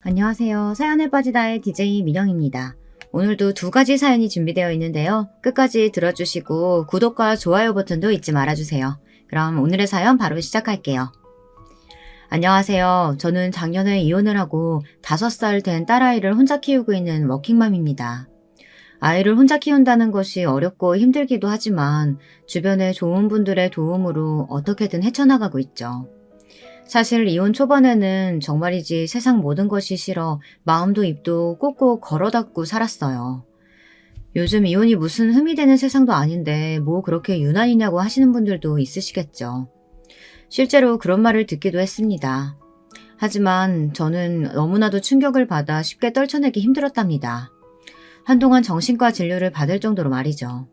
안녕하세요. 사연에 빠지다의 DJ 민영입니다. 오늘도 두 가지 사연이 준비되어 있는데요. 끝까지 들어주시고 구독과 좋아요 버튼도 잊지 말아주세요. 그럼 오늘의 사연 바로 시작할게요. 안녕하세요. 저는 작년에 이혼을 하고 5살 된 딸아이를 혼자 키우고 있는 워킹맘입니다. 아이를 혼자 키운다는 것이 어렵고 힘들기도 하지만 주변의 좋은 분들의 도움으로 어떻게든 헤쳐나가고 있죠. 사실 이혼 초반에는 정말이지 세상 모든 것이 싫어 마음도 입도 꾹꾹 걸어 닫고 살았어요. 요즘 이혼이 무슨 흠이 되는 세상도 아닌데 뭐 그렇게 유난이냐고 하시는 분들도 있으시겠죠. 실제로 그런 말을 듣기도 했습니다. 하지만 저는 너무나도 충격을 받아 쉽게 떨쳐내기 힘들었답니다. 한동안 정신과 진료를 받을 정도로 말이죠.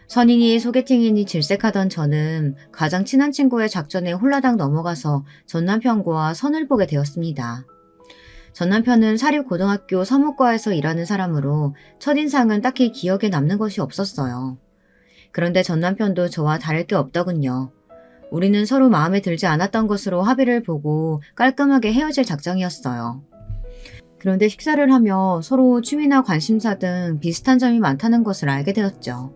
선인이 소개팅이니 질색하던 저는 가장 친한 친구의 작전에 홀라당 넘어가서 전 남편과 선을 보게 되었습니다. 전 남편은 사립고등학교 서무과에서 일하는 사람으로 첫인상은 딱히 기억에 남는 것이 없었어요. 그런데 전 남편도 저와 다를 게 없더군요. 우리는 서로 마음에 들지 않았던 것으로 합의를 보고 깔끔하게 헤어질 작정이었어요. 그런데 식사를 하며 서로 취미나 관심사 등 비슷한 점이 많다는 것을 알게 되었죠.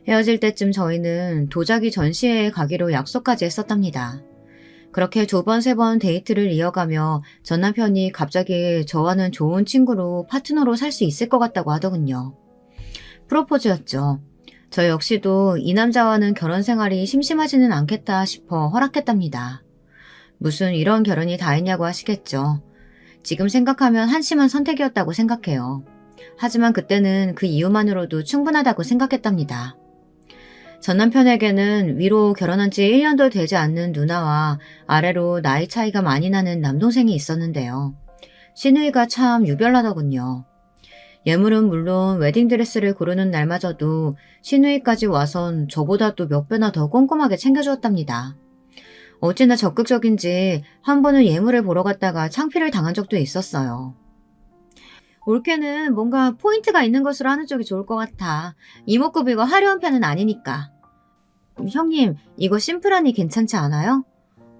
헤어질 때쯤 저희는 도자기 전시회에 가기로 약속까지 했었답니다. 그렇게 2번, 3번 데이트를 이어가며 전 남편이 갑자기 저와는 좋은 친구로 파트너로 살 수 있을 것 같다고 하더군요. 프로포즈였죠. 저 역시도 이 남자와는 결혼 생활이 심심하지는 않겠다 싶어 허락했답니다. 무슨 이런 결혼이 다 있냐고 하시겠죠. 지금 생각하면 한심한 선택이었다고 생각해요. 하지만 그때는 그 이유만으로도 충분하다고 생각했답니다. 전 남편에게는 위로 결혼한 지 1년도 되지 않는 누나와 아래로 나이 차이가 많이 나는 남동생이 있었는데요. 시누이가 참 유별나더군요. 예물은 물론 웨딩드레스를 고르는 날마저도 시누이까지 와선 저보다도 몇 배나 더 꼼꼼하게 챙겨주었답니다. 어찌나 적극적인지 한 번은 예물을 보러 갔다가 창피를 당한 적도 있었어요. 올케는 뭔가 포인트가 있는 것으로 하는 쪽이 좋을 것 같아. 이목구비가 화려한 편은 아니니까. 형님, 이거 심플하니 괜찮지 않아요?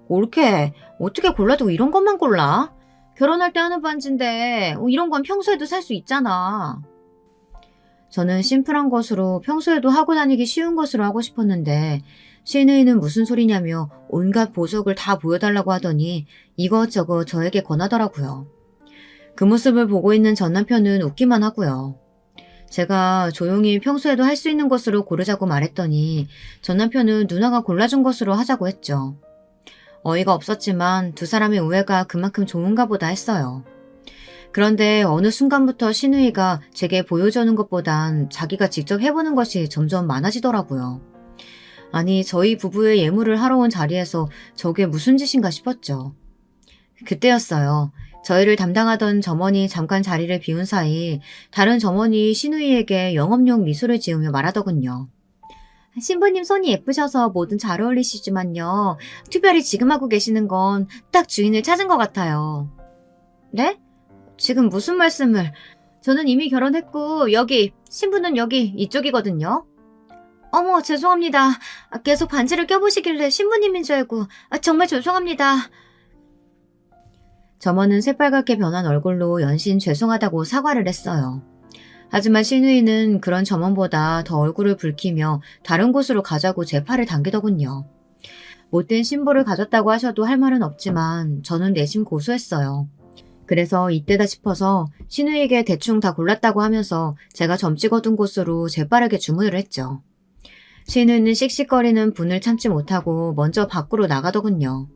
올케, 어떻게 골라도 이런 것만 골라? 결혼할 때 하는 반지인데 이런 건 평소에도 살 수 있잖아. 저는 심플한 것으로 평소에도 하고 다니기 쉬운 것으로 하고 싶었는데 시누이는 무슨 소리냐며 온갖 보석을 다 보여달라고 하더니 이것저것 저에게 권하더라고요. 그 모습을 보고 있는 전 남편은 웃기만 하고요. 제가 조용히 평소에도 할 수 있는 것으로 고르자고 말했더니 전 남편은 누나가 골라준 것으로 하자고 했죠. 어이가 없었지만 두 사람의 우애가 그만큼 좋은가 보다 했어요. 그런데 어느 순간부터 시누이가 제게 보여주는 것보단 자기가 직접 해보는 것이 점점 많아지더라고요. 아니, 저희 부부의 예물을 하러 온 자리에서 저게 무슨 짓인가 싶었죠. 그때였어요. 저희를 담당하던 점원이 잠깐 자리를 비운 사이 다른 점원이 시누이에게 영업용 미소를 지으며 말하더군요. 신부님 손이 예쁘셔서 뭐든 잘 어울리시지만요. 특별히 지금 하고 계시는 건 딱 주인을 찾은 것 같아요. 네? 지금 무슨 말씀을? 저는 이미 결혼했고 신부는 여기 이쪽이거든요. 어머, 죄송합니다. 계속 반지를 껴보시길래 신부님인 줄 알고 정말 죄송합니다. 점원은 새빨갛게 변한 얼굴로 연신 죄송하다고 사과를 했어요. 하지만 시누이는 그런 점원보다 더 얼굴을 붉히며 다른 곳으로 가자고 제 팔을 당기더군요. 못된 신보를 가졌다고 하셔도 할 말은 없지만 저는 내심 고소했어요. 그래서 이때다 싶어서 시누이에게 대충 다 골랐다고 하면서 제가 점 찍어둔 곳으로 재빠르게 주문을 했죠. 시누이는 씩씩거리는 분을 참지 못하고 먼저 밖으로 나가더군요.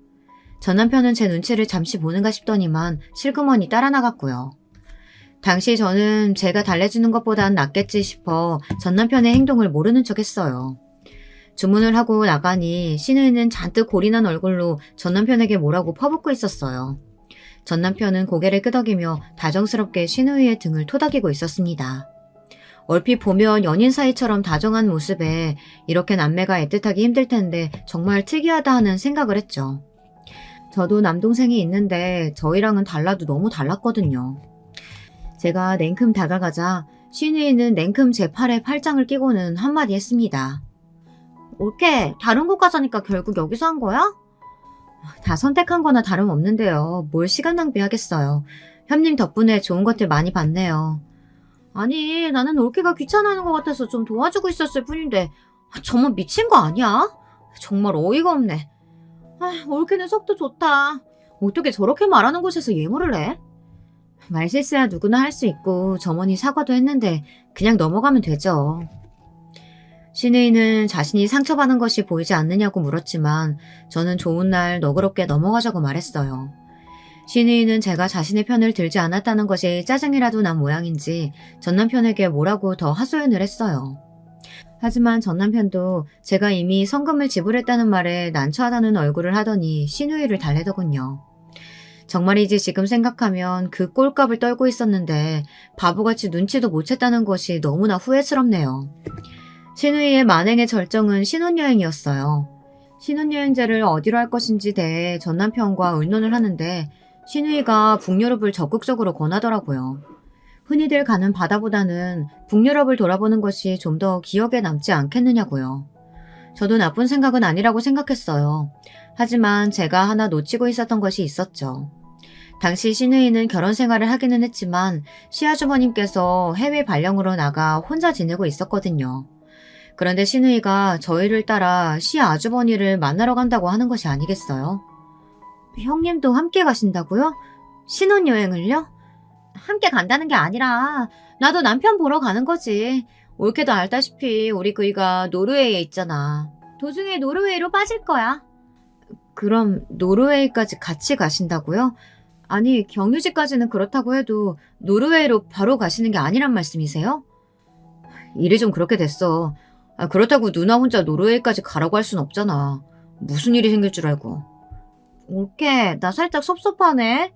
전 남편은 제 눈치를 잠시 보는가 싶더니만 실그머니 따라 나갔고요. 당시 저는 제가 달래주는 것보단 낫겠지 싶어 전 남편의 행동을 모르는 척 했어요. 주문을 하고 나가니 시누이는 잔뜩 골인한 얼굴로 전 남편에게 뭐라고 퍼붓고 있었어요. 전 남편은 고개를 끄덕이며 다정스럽게 시누이의 등을 토닥이고 있었습니다. 얼핏 보면 연인 사이처럼 다정한 모습에 이렇게 남매가 애틋하기 힘들 텐데 정말 특이하다 하는 생각을 했죠. 저도 남동생이 있는데 저희랑은 달라도 너무 달랐거든요. 제가 냉큼 다가가자 시누이는 냉큼 제 팔에 팔짱을 끼고는 한마디 했습니다. 올케, 다른 곳 가자니까 결국 여기서 한 거야? 다 선택한 거나 다름없는데요. 뭘 시간 낭비하겠어요. 현님 덕분에 좋은 것들 많이 봤네요. 아니, 나는 올케가 귀찮아하는 것 같아서 좀 도와주고 있었을 뿐인데 정말 미친 거 아니야? 정말 어이가 없네. 올케는 속도 좋다. 어떻게 저렇게 말하는 곳에서 예물을 해? 말실수야 누구나 할 수 있고 점원이 사과도 했는데 그냥 넘어가면 되죠. 신우이는 자신이 상처받은 것이 보이지 않느냐고 물었지만 저는 좋은 날 너그럽게 넘어가자고 말했어요. 신우이는 제가 자신의 편을 들지 않았다는 것이 짜증이라도 난 모양인지 전 남편에게 뭐라고 더 하소연을 했어요. 하지만 전 남편도 제가 이미 성금을 지불했다는 말에 난처하다는 얼굴을 하더니 신우이를 달래더군요. 정말이지 지금 생각하면 그 꼴값을 떨고 있었는데 바보같이 눈치도 못 챘다는 것이 너무나 후회스럽네요. 신우이의 만행의 절정은 신혼여행이었어요. 신혼여행제를 어디로 할 것인지 대해 전 남편과 의논을 하는데 신우이가 북유럽을 적극적으로 권하더라고요. 흔히들 가는 바다보다는 북유럽을 돌아보는 것이 좀 더 기억에 남지 않겠느냐고요. 저도 나쁜 생각은 아니라고 생각했어요. 하지만 제가 하나 놓치고 있었던 것이 있었죠. 당시 신우이는 결혼 생활을 하기는 했지만 시아주버님께서 해외 발령으로 나가 혼자 지내고 있었거든요. 그런데 신우이가 저희를 따라 시아주버니를 만나러 간다고 하는 것이 아니겠어요? 형님도 함께 가신다고요? 신혼여행을요? 함께 간다는 게 아니라 나도 남편 보러 가는 거지. 올케도 알다시피 우리 그이가 노르웨이에 있잖아. 도중에 노르웨이로 빠질 거야. 그럼 노르웨이까지 같이 가신다고요? 아니, 경유지까지는 그렇다고 해도 노르웨이로 바로 가시는 게 아니란 말씀이세요? 일이 좀 그렇게 됐어. 그렇다고 누나 혼자 노르웨이까지 가라고 할 순 없잖아. 무슨 일이 생길 줄 알고. 올케, 나 살짝 섭섭하네.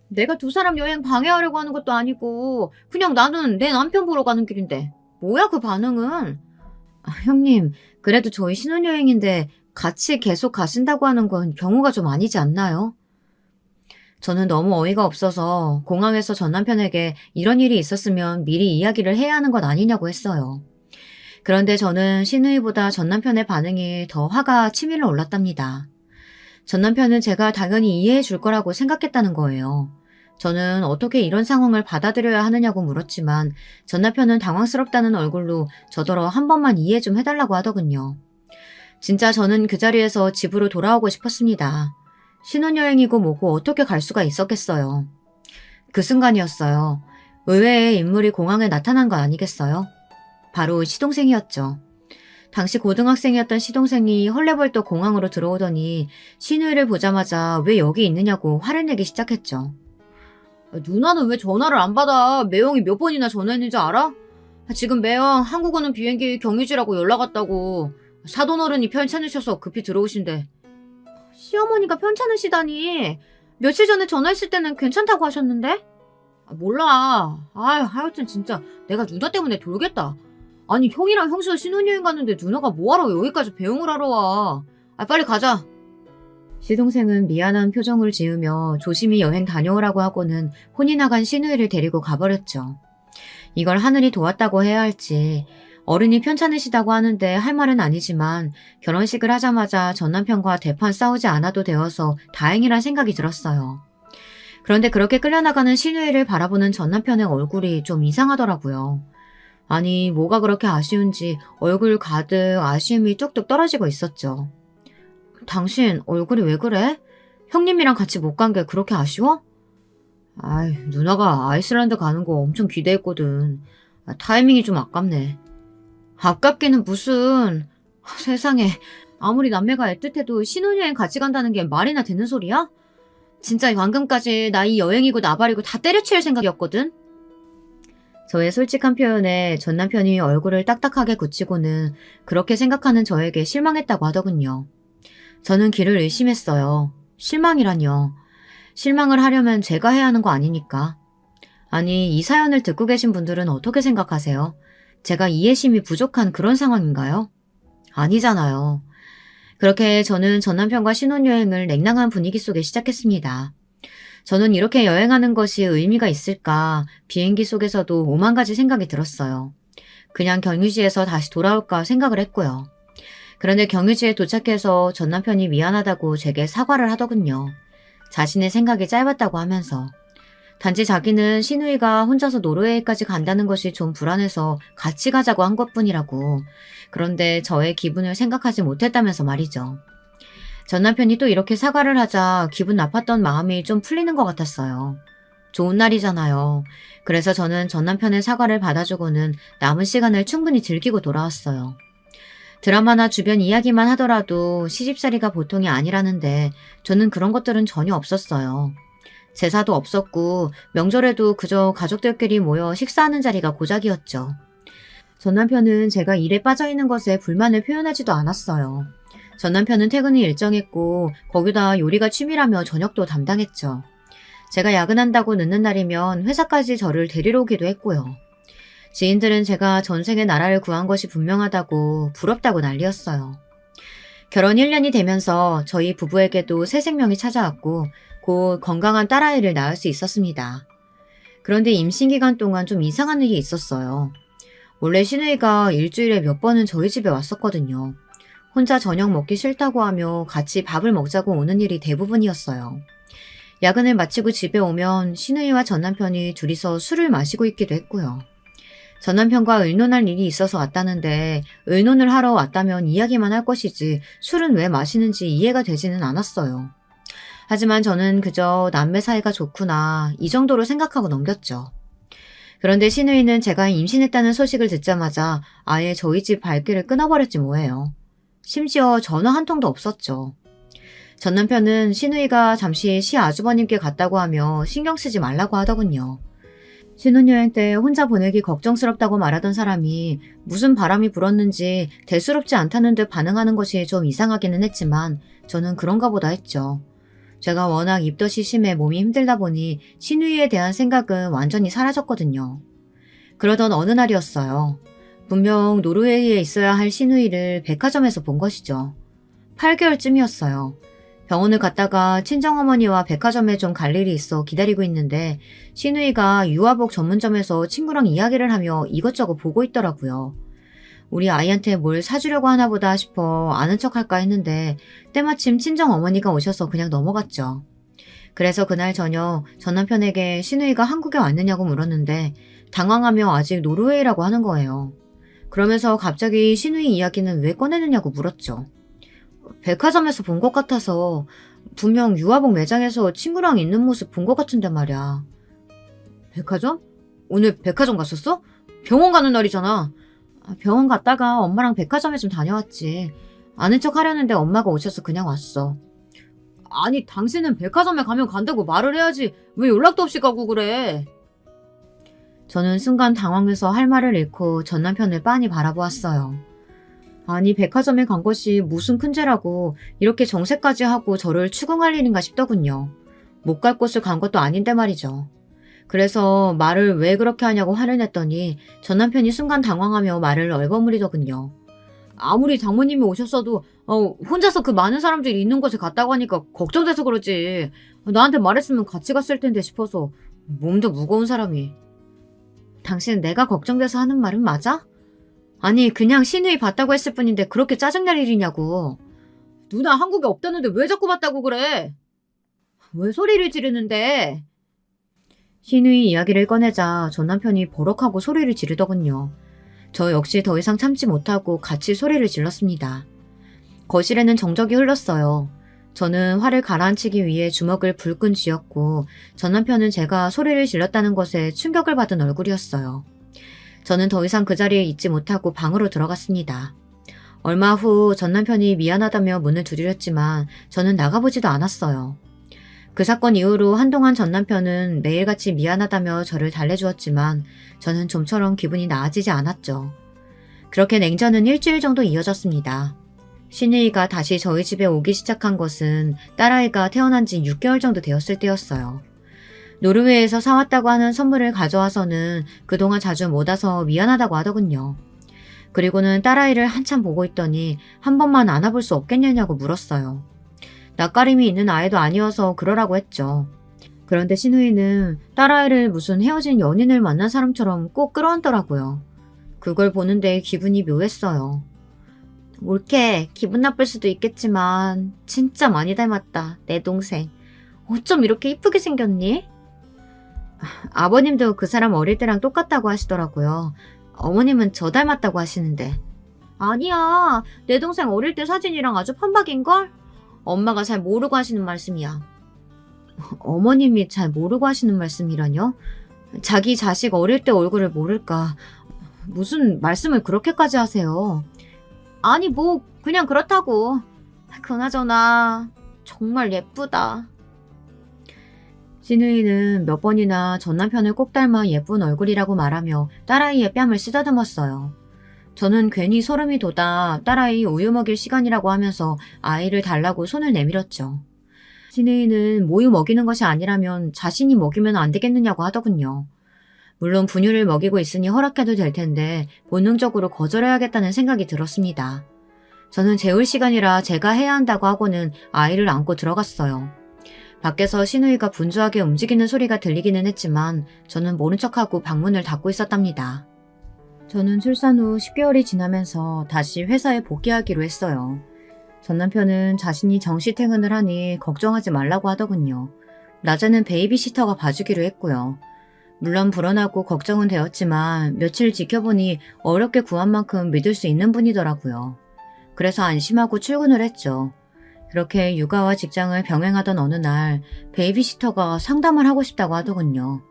내가 두 사람 여행 방해하려고 하는 것도 아니고 그냥 나는 내 남편 보러 가는 길인데. 뭐야 그 반응은? 형님, 그래도 저희 신혼여행인데 같이 계속 가신다고 하는 건 경우가 좀 아니지 않나요? 저는 너무 어이가 없어서 공항에서 전 남편에게 이런 일이 있었으면 미리 이야기를 해야 하는 것 아니냐고 했어요. 그런데 저는 신우이보다 전 남편의 반응이 더 화가 치밀어 올랐답니다. 전 남편은 제가 당연히 이해해 줄 거라고 생각했다는 거예요. 저는 어떻게 이런 상황을 받아들여야 하느냐고 물었지만 전 남편은 당황스럽다는 얼굴로 저더러 한 번만 이해 좀 해달라고 하더군요. 진짜 저는 그 자리에서 집으로 돌아오고 싶었습니다. 신혼여행이고 뭐고 어떻게 갈 수가 있었겠어요. 그 순간이었어요. 의외의 인물이 공항에 나타난 거 아니겠어요? 바로 시동생이었죠. 당시 고등학생이었던 시동생이 헐레벌떡 공항으로 들어오더니 신우이를 보자마자 왜 여기 있느냐고 화를 내기 시작했죠. 누나는 왜 전화를 안 받아? 매형이 몇 번이나 전화했는지 알아? 지금 매형 한국 오는 비행기 경유지라고 연락 왔다고. 사돈어른이 편찮으셔서 급히 들어오신대. 시어머니가 편찮으시다니. 며칠 전에 전화했을 때는 괜찮다고 하셨는데? 몰라. 하여튼 진짜 내가 누나 때문에 돌겠다. 아니 형이랑 형수가 신혼여행 갔는데 누나가 뭐하러 여기까지 배웅을 하러 와. 빨리 가자. 시동생은 미안한 표정을 지으며 조심히 여행 다녀오라고 하고는 혼이 나간 신우이를 데리고 가버렸죠. 이걸 하늘이 도왔다고 해야 할지 어른이 편찮으시다고 하는데 할 말은 아니지만 결혼식을 하자마자 전 남편과 대판 싸우지 않아도 되어서 다행이란 생각이 들었어요. 그런데 그렇게 끌려나가는 신우이를 바라보는 전 남편의 얼굴이 좀 이상하더라고요. 아니 뭐가 그렇게 아쉬운지 얼굴 가득 아쉬움이 뚝뚝 떨어지고 있었죠. 당신 얼굴이 왜 그래? 형님이랑 같이 못 간 게 그렇게 아쉬워? 누나가 아이슬란드 가는 거 엄청 기대했거든. 타이밍이 좀 아깝네. 아깝기는 무슨. 세상에 아무리 남매가 애틋해도 신혼여행 같이 간다는 게 말이나 되는 소리야? 진짜 방금까지 나 이 여행이고 나발이고 다 때려칠 생각이었거든. 저의 솔직한 표현에 전 남편이 얼굴을 딱딱하게 굳히고는 그렇게 생각하는 저에게 실망했다고 하더군요. 저는 귀를 의심했어요. 실망이라뇨. 실망을 하려면 제가 해야 하는 거 아니니까. 아니, 이 사연을 듣고 계신 분들은 어떻게 생각하세요? 제가 이해심이 부족한 그런 상황인가요? 아니잖아요. 그렇게 저는 전 남편과 신혼여행을 냉랭한 분위기 속에 시작했습니다. 저는 이렇게 여행하는 것이 의미가 있을까 비행기 속에서도 오만 가지 생각이 들었어요. 그냥 경유지에서 다시 돌아올까 생각을 했고요. 그런데 경유지에 도착해서 전 남편이 미안하다고 제게 사과를 하더군요. 자신의 생각이 짧았다고 하면서. 단지 자기는 시누이가 혼자서 노르웨이까지 간다는 것이 좀 불안해서 같이 가자고 한 것뿐이라고. 그런데 저의 기분을 생각하지 못했다면서 말이죠. 전 남편이 또 이렇게 사과를 하자 기분 나빴던 마음이 좀 풀리는 것 같았어요. 좋은 날이잖아요. 그래서 저는 전 남편의 사과를 받아주고는 남은 시간을 충분히 즐기고 돌아왔어요. 드라마나 주변 이야기만 하더라도 시집살이가 보통이 아니라는데 저는 그런 것들은 전혀 없었어요. 제사도 없었고 명절에도 그저 가족들끼리 모여 식사하는 자리가 고작이었죠. 전 남편은 제가 일에 빠져있는 것에 불만을 표현하지도 않았어요. 전 남편은 퇴근이 일정했고 거기다 요리가 취미라며 저녁도 담당했죠. 제가 야근한다고 늦는 날이면 회사까지 저를 데리러 오기도 했고요. 지인들은 제가 전생에 나라를 구한 것이 분명하다고 부럽다고 난리였어요. 결혼 1년이 되면서 저희 부부에게도 새 생명이 찾아왔고 곧 건강한 딸아이를 낳을 수 있었습니다. 그런데 임신 기간 동안 좀 이상한 일이 있었어요. 원래 시누이가 일주일에 몇 번은 저희 집에 왔었거든요. 혼자 저녁 먹기 싫다고 하며 같이 밥을 먹자고 오는 일이 대부분이었어요. 야근을 마치고 집에 오면 시누이와 전 남편이 둘이서 술을 마시고 있기도 했고요. 전 남편과 의논할 일이 있어서 왔다는데 의논을 하러 왔다면 이야기만 할 것이지 술은 왜 마시는지 이해가 되지는 않았어요. 하지만 저는 그저 남매 사이가 좋구나 이 정도로 생각하고 넘겼죠. 그런데 시누이는 제가 임신했다는 소식을 듣자마자 아예 저희 집 발길을 끊어버렸지 뭐예요. 심지어 전화 한 통도 없었죠. 전 남편은 시누이가 잠시 시아주버님께 갔다고 하며 신경 쓰지 말라고 하더군요. 신혼여행 때 혼자 보내기 걱정스럽다고 말하던 사람이 무슨 바람이 불었는지 대수롭지 않다는 듯 반응하는 것이 좀 이상하기는 했지만 저는 그런가 보다 했죠. 제가 워낙 입덧이 심해 몸이 힘들다 보니 시누이에 대한 생각은 완전히 사라졌거든요. 그러던 어느 날이었어요. 분명 노르웨이에 있어야 할 시누이를 백화점에서 본 것이죠. 8개월쯤이었어요. 병원을 갔다가 친정어머니와 백화점에 좀 갈 일이 있어 기다리고 있는데 시누이가 유아복 전문점에서 친구랑 이야기를 하며 이것저것 보고 있더라고요. 우리 아이한테 뭘 사주려고 하나 보다 싶어 아는 척할까 했는데 때마침 친정어머니가 오셔서 그냥 넘어갔죠. 그래서 그날 저녁 전 남편에게 시누이가 한국에 왔느냐고 물었는데 당황하며 아직 노르웨이라고 하는 거예요. 그러면서 갑자기 시누이 이야기는 왜 꺼내느냐고 물었죠. 백화점에서 본 것 같아서 분명 유아복 매장에서 친구랑 있는 모습 본 것 같은데 말이야. 백화점? 오늘 백화점 갔었어? 병원 가는 날이잖아. 병원 갔다가 엄마랑 백화점에 좀 다녀왔지. 아는 척 하려는데 엄마가 오셔서 그냥 왔어. 아니 당신은 백화점에 가면 간다고 말을 해야지 왜 연락도 없이 가고 그래. 저는 순간 당황해서 할 말을 잃고 전 남편을 빤히 바라보았어요. 아니 백화점에 간 것이 무슨 큰 죄라고 이렇게 정색까지 하고 저를 추궁할 일인가 싶더군요. 못 갈 곳을 간 것도 아닌데 말이죠. 그래서 말을 왜 그렇게 하냐고 화를 냈더니 전 남편이 순간 당황하며 말을 얼버무리더군요. 아무리 장모님이 오셨어도 혼자서 그 많은 사람들이 있는 곳에 갔다고 하니까 걱정돼서 그러지. 나한테 말했으면 같이 갔을 텐데 싶어서. 몸도 무거운 사람이. 당신 내가 걱정돼서 하는 말은 맞아? 아니 그냥 시누이 봤다고 했을 뿐인데 그렇게 짜증날 일이냐고. 누나 한국에 없다는데 왜 자꾸 봤다고 그래? 왜 소리를 지르는데? 시누이 이야기를 꺼내자 전 남편이 버럭하고 소리를 지르더군요. 저 역시 더 이상 참지 못하고 같이 소리를 질렀습니다. 거실에는 정적이 흘렀어요. 저는 화를 가라앉히기 위해 주먹을 불끈 쥐었고 전 남편은 제가 소리를 질렀다는 것에 충격을 받은 얼굴이었어요. 저는 더 이상 그 자리에 있지 못하고 방으로 들어갔습니다. 얼마 후 전 남편이 미안하다며 문을 두드렸지만 저는 나가보지도 않았어요. 그 사건 이후로 한동안 전 남편은 매일같이 미안하다며 저를 달래주었지만 저는 좀처럼 기분이 나아지지 않았죠. 그렇게 냉전은 일주일 정도 이어졌습니다. 시누이가 다시 저희 집에 오기 시작한 것은 딸아이가 태어난 지 6개월 정도 되었을 때였어요. 노르웨이에서 사왔다고 하는 선물을 가져와서는 그동안 자주 못 와서 미안하다고 하더군요. 그리고는 딸아이를 한참 보고 있더니 한 번만 안아볼 수 없겠냐고 물었어요. 낯가림이 있는 아이도 아니어서 그러라고 했죠. 그런데 시누이는 딸아이를 무슨 헤어진 연인을 만난 사람처럼 꼭 끌어안더라고요. 그걸 보는데 기분이 묘했어요. 옳게 기분 나쁠 수도 있겠지만 진짜 많이 닮았다, 내 동생. 어쩜 이렇게 이쁘게 생겼니? 아버님도 그 사람 어릴 때랑 똑같다고 하시더라고요. 어머님은 저 닮았다고 하시는데. 아니야, 내 동생 어릴 때 사진이랑 아주 판박인걸? 엄마가 잘 모르고 하시는 말씀이야. 어머님이 잘 모르고 하시는 말씀이라뇨? 자기 자식 어릴 때 얼굴을 모를까. 무슨 말씀을 그렇게까지 하세요? 아니 뭐 그냥 그렇다고. 그나저나 정말 예쁘다. 신우이는 몇 번이나 전 남편을 꼭 닮아 예쁜 얼굴이라고 말하며 딸아이의 뺨을 쓰다듬었어요. 저는 괜히 소름이 돋아 딸아이 우유 먹일 시간이라고 하면서 아이를 달라고 손을 내밀었죠. 신우이는 모유 먹이는 것이 아니라면 자신이 먹이면 안 되겠느냐고 하더군요. 물론 분유를 먹이고 있으니 허락해도 될 텐데 본능적으로 거절해야겠다는 생각이 들었습니다. 저는 재울 시간이라 제가 해야 한다고 하고는 아이를 안고 들어갔어요. 밖에서 신우이가 분주하게 움직이는 소리가 들리기는 했지만 저는 모른 척하고 방문을 닫고 있었답니다. 저는 출산 후 10개월이 지나면서 다시 회사에 복귀하기로 했어요. 전 남편은 자신이 정시 퇴근을 하니 걱정하지 말라고 하더군요. 낮에는 베이비시터가 봐주기로 했고요. 물론 불안하고 걱정은 되었지만 며칠 지켜보니 어렵게 구한 만큼 믿을 수 있는 분이더라고요. 그래서 안심하고 출근을 했죠. 그렇게 육아와 직장을 병행하던 어느 날 베이비시터가 상담을 하고 싶다고 하더군요.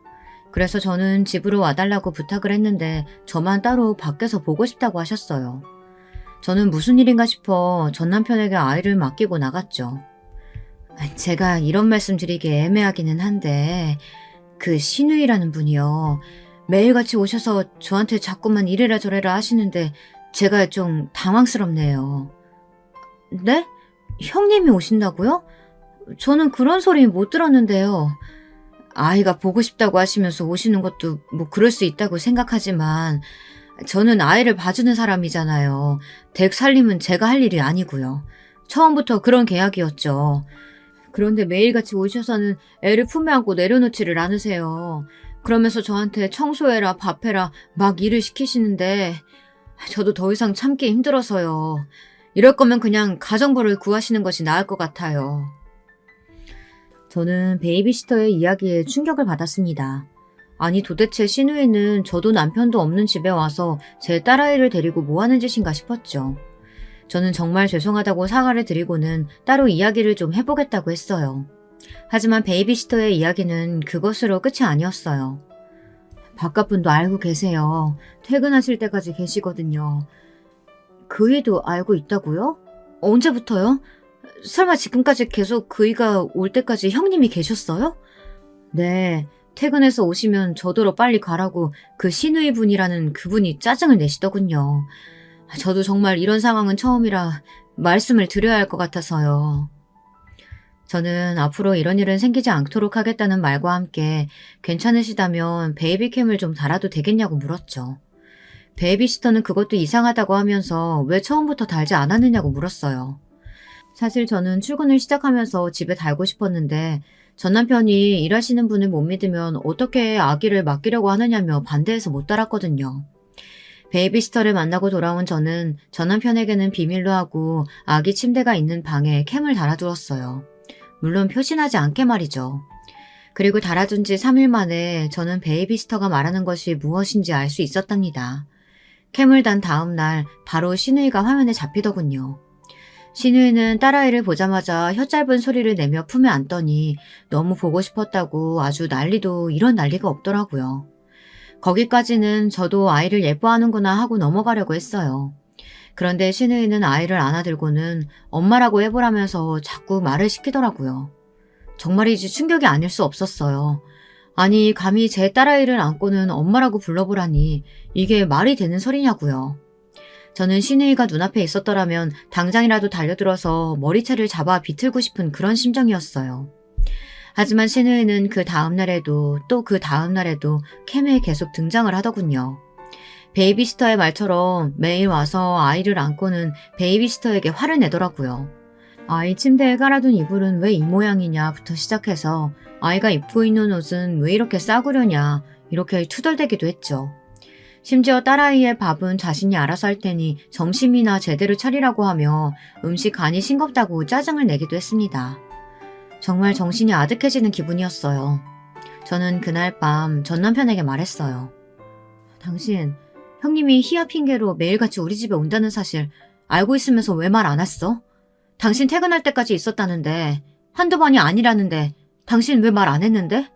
그래서 저는 집으로 와달라고 부탁을 했는데 저만 따로 밖에서 보고 싶다고 하셨어요. 저는 무슨 일인가 싶어 전 남편에게 아이를 맡기고 나갔죠. 제가 이런 말씀 드리기 애매하기는 한데 그 신우이라는 분이요. 매일같이 오셔서 저한테 자꾸만 이래라 저래라 하시는데 제가 좀 당황스럽네요. 네? 형님이 오신다고요? 저는 그런 소리 못 들었는데요. 아이가 보고 싶다고 하시면서 오시는 것도 뭐 그럴 수 있다고 생각하지만 저는 아이를 봐주는 사람이잖아요. 댁 살림은 제가 할 일이 아니고요. 처음부터 그런 계약이었죠. 그런데 매일같이 오셔서는 애를 품에 안고 내려놓지를 않으세요. 그러면서 저한테 청소해라 밥해라 막 일을 시키시는데 저도 더 이상 참기 힘들어서요. 이럴 거면 그냥 가정부를 구하시는 것이 나을 것 같아요. 저는 베이비시터의 이야기에 충격을 받았습니다. 아니 도대체 신우이는 저도 남편도 없는 집에 와서 제 딸아이를 데리고 뭐 하는 짓인가 싶었죠. 저는 정말 죄송하다고 사과를 드리고는 따로 이야기를 좀 해보겠다고 했어요. 하지만 베이비시터의 이야기는 그것으로 끝이 아니었어요. 바깥분도 알고 계세요. 퇴근하실 때까지 계시거든요. 그이도 알고 있다고요? 언제부터요? 설마 지금까지 계속 그이가 올 때까지 형님이 계셨어요? 네, 퇴근해서 오시면 저더러 빨리 가라고 그 신우이 분이라는 그분이 짜증을 내시더군요. 저도 정말 이런 상황은 처음이라 말씀을 드려야 할 것 같아서요. 저는 앞으로 이런 일은 생기지 않도록 하겠다는 말과 함께 괜찮으시다면 베이비캠을 좀 달아도 되겠냐고 물었죠. 베이비시터는 그것도 이상하다고 하면서 왜 처음부터 달지 않았느냐고 물었어요. 사실 저는 출근을 시작하면서 집에 달고 싶었는데 전 남편이 일하시는 분을 못 믿으면 어떻게 아기를 맡기려고 하느냐며 반대해서 못 달았거든요. 베이비시터를 만나고 돌아온 저는 전 남편에게는 비밀로 하고 아기 침대가 있는 방에 캠을 달아두었어요. 물론 표신하지 않게 말이죠. 그리고 달아둔 지 3일 만에 저는 베이비시터가 말하는 것이 무엇인지 알 수 있었답니다. 캠을 단 다음 날 바로 신우이가 화면에 잡히더군요. 신우이는 딸아이를 보자마자 혀 짧은 소리를 내며 품에 안더니 너무 보고 싶었다고 아주 난리도 이런 난리가 없더라고요. 거기까지는 저도 아이를 예뻐하는구나 하고 넘어가려고 했어요. 그런데 신우이는 아이를 안아들고는 엄마라고 해보라면서 자꾸 말을 시키더라고요. 정말이지 충격이 아닐 수 없었어요. 아니 감히 제 딸아이를 안고는 엄마라고 불러보라니 이게 말이 되는 소리냐고요. 저는 신우이가 눈앞에 있었더라면 당장이라도 달려들어서 머리채를 잡아 비틀고 싶은 그런 심정이었어요. 하지만 신우이는 그 다음날에도 또 그 다음날에도 캠에 계속 등장을 하더군요. 베이비시터의 말처럼 매일 와서 아이를 안고는 베이비시터에게 화를 내더라고요. 아이 침대에 깔아둔 이불은 왜 이 모양이냐부터 시작해서 아이가 입고 있는 옷은 왜 이렇게 싸구려냐 이렇게 투덜대기도 했죠. 심지어 딸아이의 밥은 자신이 알아서 할 테니 점심이나 제대로 차리라고 하며 음식 간이 싱겁다고 짜증을 내기도 했습니다. 정말 정신이 아득해지는 기분이었어요. 저는 그날 밤 전 남편에게 말했어요. 당신, 형님이 희야 핑계로 매일같이 우리 집에 온다는 사실 알고 있으면서 왜 말 안 했어? 당신 퇴근할 때까지 있었다는데, 한두 번이 아니라는데 당신 왜 말 안 했는데?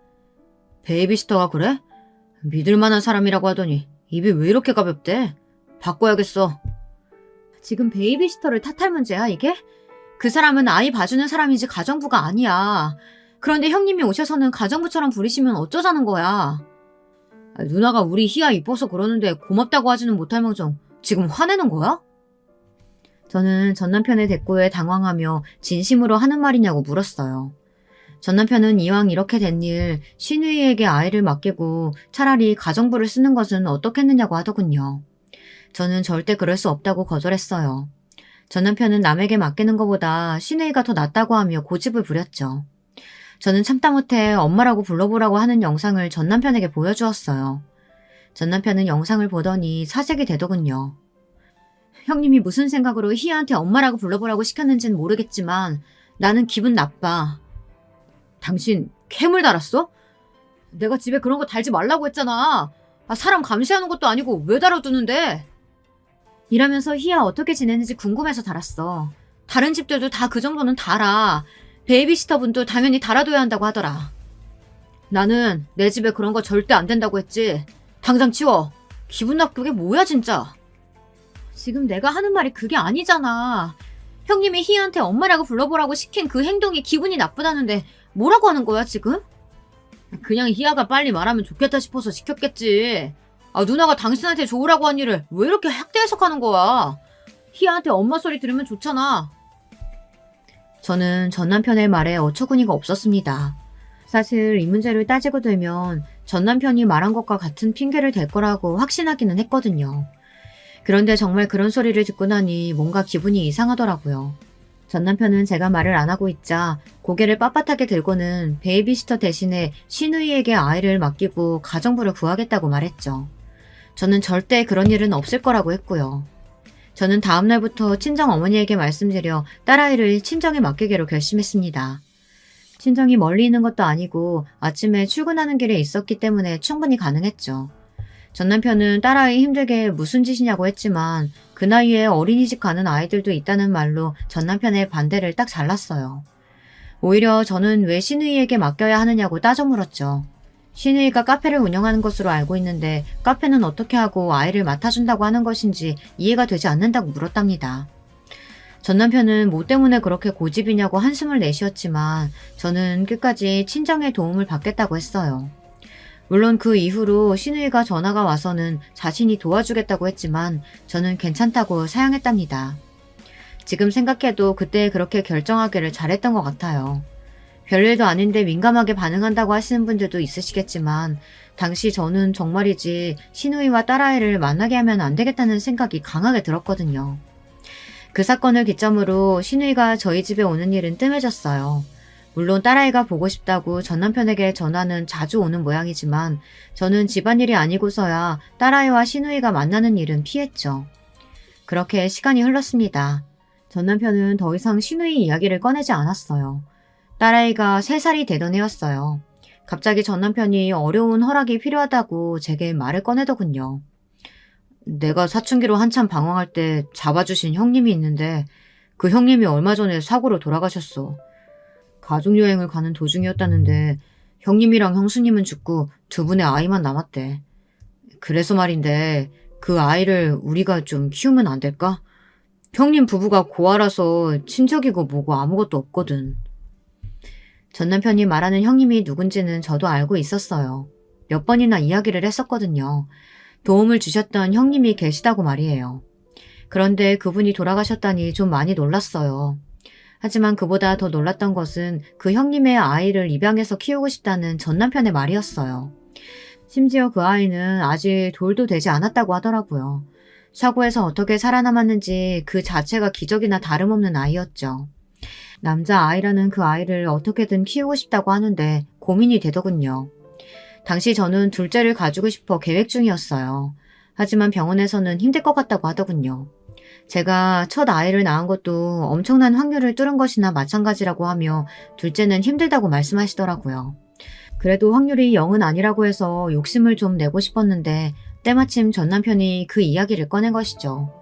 베이비시터가 그래? 믿을 만한 사람이라고 하더니 입이 왜 이렇게 가볍대? 바꿔야겠어. 지금 베이비시터를 탓할 문제야, 이게? 그 사람은 아이 봐주는 사람이지 가정부가 아니야. 그런데 형님이 오셔서는 가정부처럼 부리시면 어쩌자는 거야. 누나가 우리 희야 이뻐서 그러는데 고맙다고 하지는 못할 망정 지금 화내는 거야? 저는 전 남편의 대꾸에 당황하며 진심으로 하는 말이냐고 물었어요. 전 남편은 이왕 이렇게 된 일 신우이에게 아이를 맡기고 차라리 가정부를 쓰는 것은 어떻겠느냐고 하더군요. 저는 절대 그럴 수 없다고 거절했어요. 전 남편은 남에게 맡기는 것보다 신우이가 더 낫다고 하며 고집을 부렸죠. 저는 참다 못해 엄마라고 불러보라고 하는 영상을 전 남편에게 보여주었어요. 전 남편은 영상을 보더니 사색이 되더군요. 형님이 무슨 생각으로 희아한테 엄마라고 불러보라고 시켰는지는 모르겠지만 나는 기분 나빠. 당신 캠을 달았어? 내가 집에 그런 거 달지 말라고 했잖아. 사람 감시하는 것도 아니고 왜 달아두는데? 이러면서 희아 어떻게 지내는지 궁금해서 달았어. 다른 집들도 다 그 정도는 달아. 베이비시터 분도 당연히 달아둬야 한다고 하더라. 나는 내 집에 그런 거 절대 안 된다고 했지. 당장 치워. 기분 나쁘게 뭐야 진짜. 지금 내가 하는 말이 그게 아니잖아. 형님이 희한테 엄마라고 불러보라고 시킨 그 행동이 기분이 나쁘다는데 뭐라고 하는 거야 지금? 그냥 희아가 빨리 말하면 좋겠다 싶어서 시켰겠지. 누나가 당신한테 좋으라고 한 일을 왜 이렇게 확대 해석하는 거야. 희아한테 엄마 소리 들으면 좋잖아. 저는 전 남편의 말에 어처구니가 없었습니다. 사실 이 문제를 따지고 들면 전 남편이 말한 것과 같은 핑계를 댈 거라고 확신하기는 했거든요. 그런데 정말 그런 소리를 듣고 나니 뭔가 기분이 이상하더라고요. 전 남편은 제가 말을 안 하고 있자 고개를 빳빳하게 들고는 베이비시터 대신에 신우이에게 아이를 맡기고 가정부를 구하겠다고 말했죠. 저는 절대 그런 일은 없을 거라고 했고요. 저는 다음 날부터 친정 어머니에게 말씀드려 딸아이를 친정에 맡기기로 결심했습니다. 친정이 멀리 있는 것도 아니고 아침에 출근하는 길에 있었기 때문에 충분히 가능했죠. 전 남편은 딸아이 힘들게 무슨 짓이냐고 했지만 그 나이에 어린이집 가는 아이들도 있다는 말로 전 남편의 반대를 딱 잘랐어요. 오히려 저는 왜 신우이에게 맡겨야 하느냐고 따져 물었죠. 신우이가 카페를 운영하는 것으로 알고 있는데 카페는 어떻게 하고 아이를 맡아준다고 하는 것인지 이해가 되지 않는다고 물었답니다. 전 남편은 뭐 때문에 그렇게 고집이냐고 한숨을 내쉬었지만 저는 끝까지 친정의 도움을 받겠다고 했어요. 물론 그 이후로 신우이가 전화가 와서는 자신이 도와주겠다고 했지만 저는 괜찮다고 사양했답니다. 지금 생각해도 그때 그렇게 결정하기를 잘했던 것 같아요. 별일도 아닌데 민감하게 반응한다고 하시는 분들도 있으시겠지만 당시 저는 정말이지 신우이와 딸아이를 만나게 하면 안 되겠다는 생각이 강하게 들었거든요. 그 사건을 기점으로 신우이가 저희 집에 오는 일은 뜸해졌어요. 물론 딸아이가 보고 싶다고 전 남편에게 전화는 자주 오는 모양이지만 저는 집안일이 아니고서야 딸아이와 신우이가 만나는 일은 피했죠. 그렇게 시간이 흘렀습니다. 전 남편은 더 이상 신우이 이야기를 꺼내지 않았어요. 딸아이가 3살이 되던 해였어요. 갑자기 전 남편이 어려운 허락이 필요하다고 제게 말을 꺼내더군요. 내가 사춘기로 한참 방황할 때 잡아주신 형님이 있는데 그 형님이 얼마 전에 사고로 돌아가셨어. 가족여행을 가는 도중이었다는데 형님이랑 형수님은 죽고 두 분의 아이만 남았대. 그래서 말인데 그 아이를 우리가 좀 키우면 안 될까? 형님 부부가 고아라서 친척이고 뭐고 아무것도 없거든. 전 남편이 말하는 형님이 누군지는 저도 알고 있었어요. 몇 번이나 이야기를 했었거든요. 도움을 주셨던 형님이 계시다고 말이에요. 그런데 그분이 돌아가셨다니 좀 많이 놀랐어요. 하지만 그보다 더 놀랐던 것은 그 형님의 아이를 입양해서 키우고 싶다는 전 남편의 말이었어요. 심지어 그 아이는 아직 돌도 되지 않았다고 하더라고요. 사고에서 어떻게 살아남았는지 그 자체가 기적이나 다름없는 아이였죠. 남자 아이라는 그 아이를 어떻게든 키우고 싶다고 하는데 고민이 되더군요. 당시 저는 둘째를 가지고 싶어 계획 중이었어요. 하지만 병원에서는 힘들 것 같다고 하더군요. 제가 첫 아이를 낳은 것도 엄청난 확률을 뚫은 것이나 마찬가지라고 하며 둘째는 힘들다고 말씀하시더라고요. 그래도 확률이 0은 아니라고 해서 욕심을 좀 내고 싶었는데 때마침 전 남편이 그 이야기를 꺼낸 것이죠.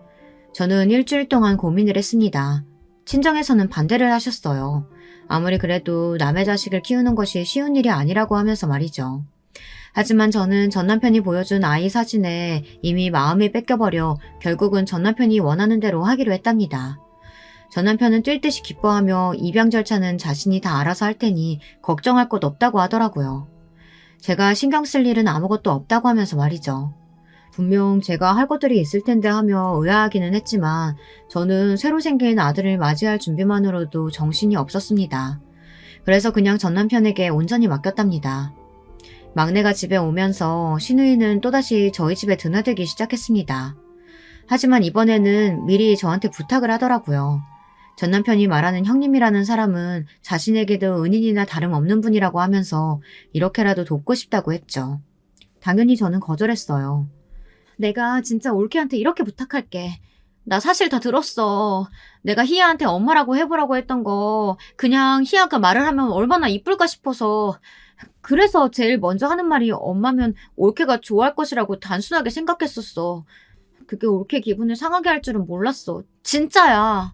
저는 일주일 동안 고민을 했습니다. 친정에서는 반대를 하셨어요. 아무리 그래도 남의 자식을 키우는 것이 쉬운 일이 아니라고 하면서 말이죠. 하지만 저는 전 남편이 보여준 아이 사진에 이미 마음이 뺏겨버려 결국은 전 남편이 원하는 대로 하기로 했답니다. 전 남편은 뛸 듯이 기뻐하며 입양 절차는 자신이 다 알아서 할 테니 걱정할 것 없다고 하더라고요. 제가 신경 쓸 일은 아무것도 없다고 하면서 말이죠. 분명 제가 할 것들이 있을 텐데 하며 의아하기는 했지만 저는 새로 생긴 아들을 맞이할 준비만으로도 정신이 없었습니다. 그래서 그냥 전 남편에게 온전히 맡겼답니다. 막내가 집에 오면서 시누이는 또다시 저희 집에 드나들기 시작했습니다. 하지만 이번에는 미리 저한테 부탁을 하더라고요. 전 남편이 말하는 형님이라는 사람은 자신에게도 은인이나 다름없는 분이라고 하면서 이렇게라도 돕고 싶다고 했죠. 당연히 저는 거절했어요. 내가 진짜 올케한테 이렇게 부탁할게. 나 사실 다 들었어. 내가 희아한테 엄마라고 해보라고 했던 거 그냥 희아가 말을 하면 얼마나 이쁠까 싶어서 그래서 제일 먼저 하는 말이 엄마면 올케가 좋아할 것이라고 단순하게 생각했었어. 그게 올케 기분을 상하게 할 줄은 몰랐어. 진짜야.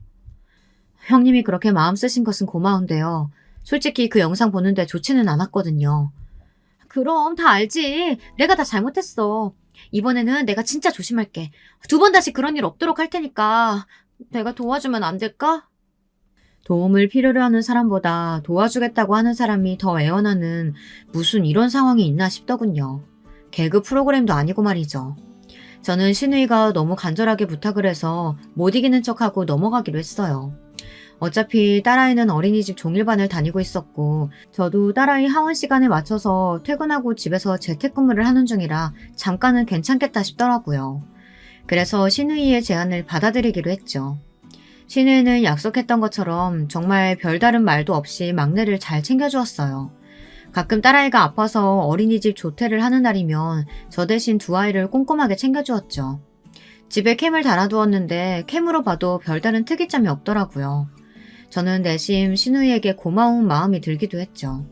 형님이 그렇게 마음 쓰신 것은 고마운데요. 솔직히 그 영상 보는데 좋지는 않았거든요. 그럼 다 알지. 내가 다 잘못했어. 이번에는 내가 진짜 조심할게. 2번 다시 그런 일 없도록 할 테니까 내가 도와주면 안 될까? 도움을 필요로 하는 사람보다 도와주겠다고 하는 사람이 더 애원하는 무슨 이런 상황이 있나 싶더군요. 개그 프로그램도 아니고 말이죠. 저는 시누이가 너무 간절하게 부탁을 해서 못 이기는 척하고 넘어가기로 했어요. 어차피 딸아이는 어린이집 종일반을 다니고 있었고 저도 딸아이 하원 시간에 맞춰서 퇴근하고 집에서 재택근무를 하는 중이라 잠깐은 괜찮겠다 싶더라고요. 그래서 시누이의 제안을 받아들이기로 했죠. 시누이는 약속했던 것처럼 정말 별다른 말도 없이 막내를 잘 챙겨주었어요. 가끔 딸아이가 아파서 어린이집 조퇴를 하는 날이면 저 대신 2아이를 꼼꼼하게 챙겨주었죠. 집에 캠을 달아두었는데 캠으로 봐도 별다른 특이점이 없더라고요. 저는 내심 시누이에게 고마운 마음이 들기도 했죠.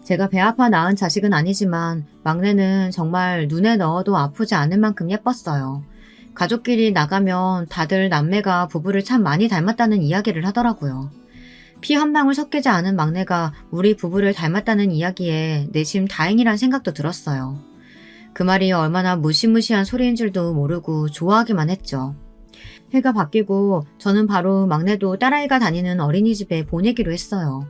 제가 배 아파 낳은 자식은 아니지만 막내는 정말 눈에 넣어도 아프지 않을 만큼 예뻤어요. 가족끼리 나가면 다들 남매가 부부를 참 많이 닮았다는 이야기를 하더라고요. 피 한 방울 섞이지 않은 막내가 우리 부부를 닮았다는 이야기에 내심 다행이란 생각도 들었어요. 그 말이 얼마나 무시무시한 소리인 줄도 모르고 좋아하기만 했죠. 해가 바뀌고 저는 바로 막내도 딸아이가 다니는 어린이집에 보내기로 했어요.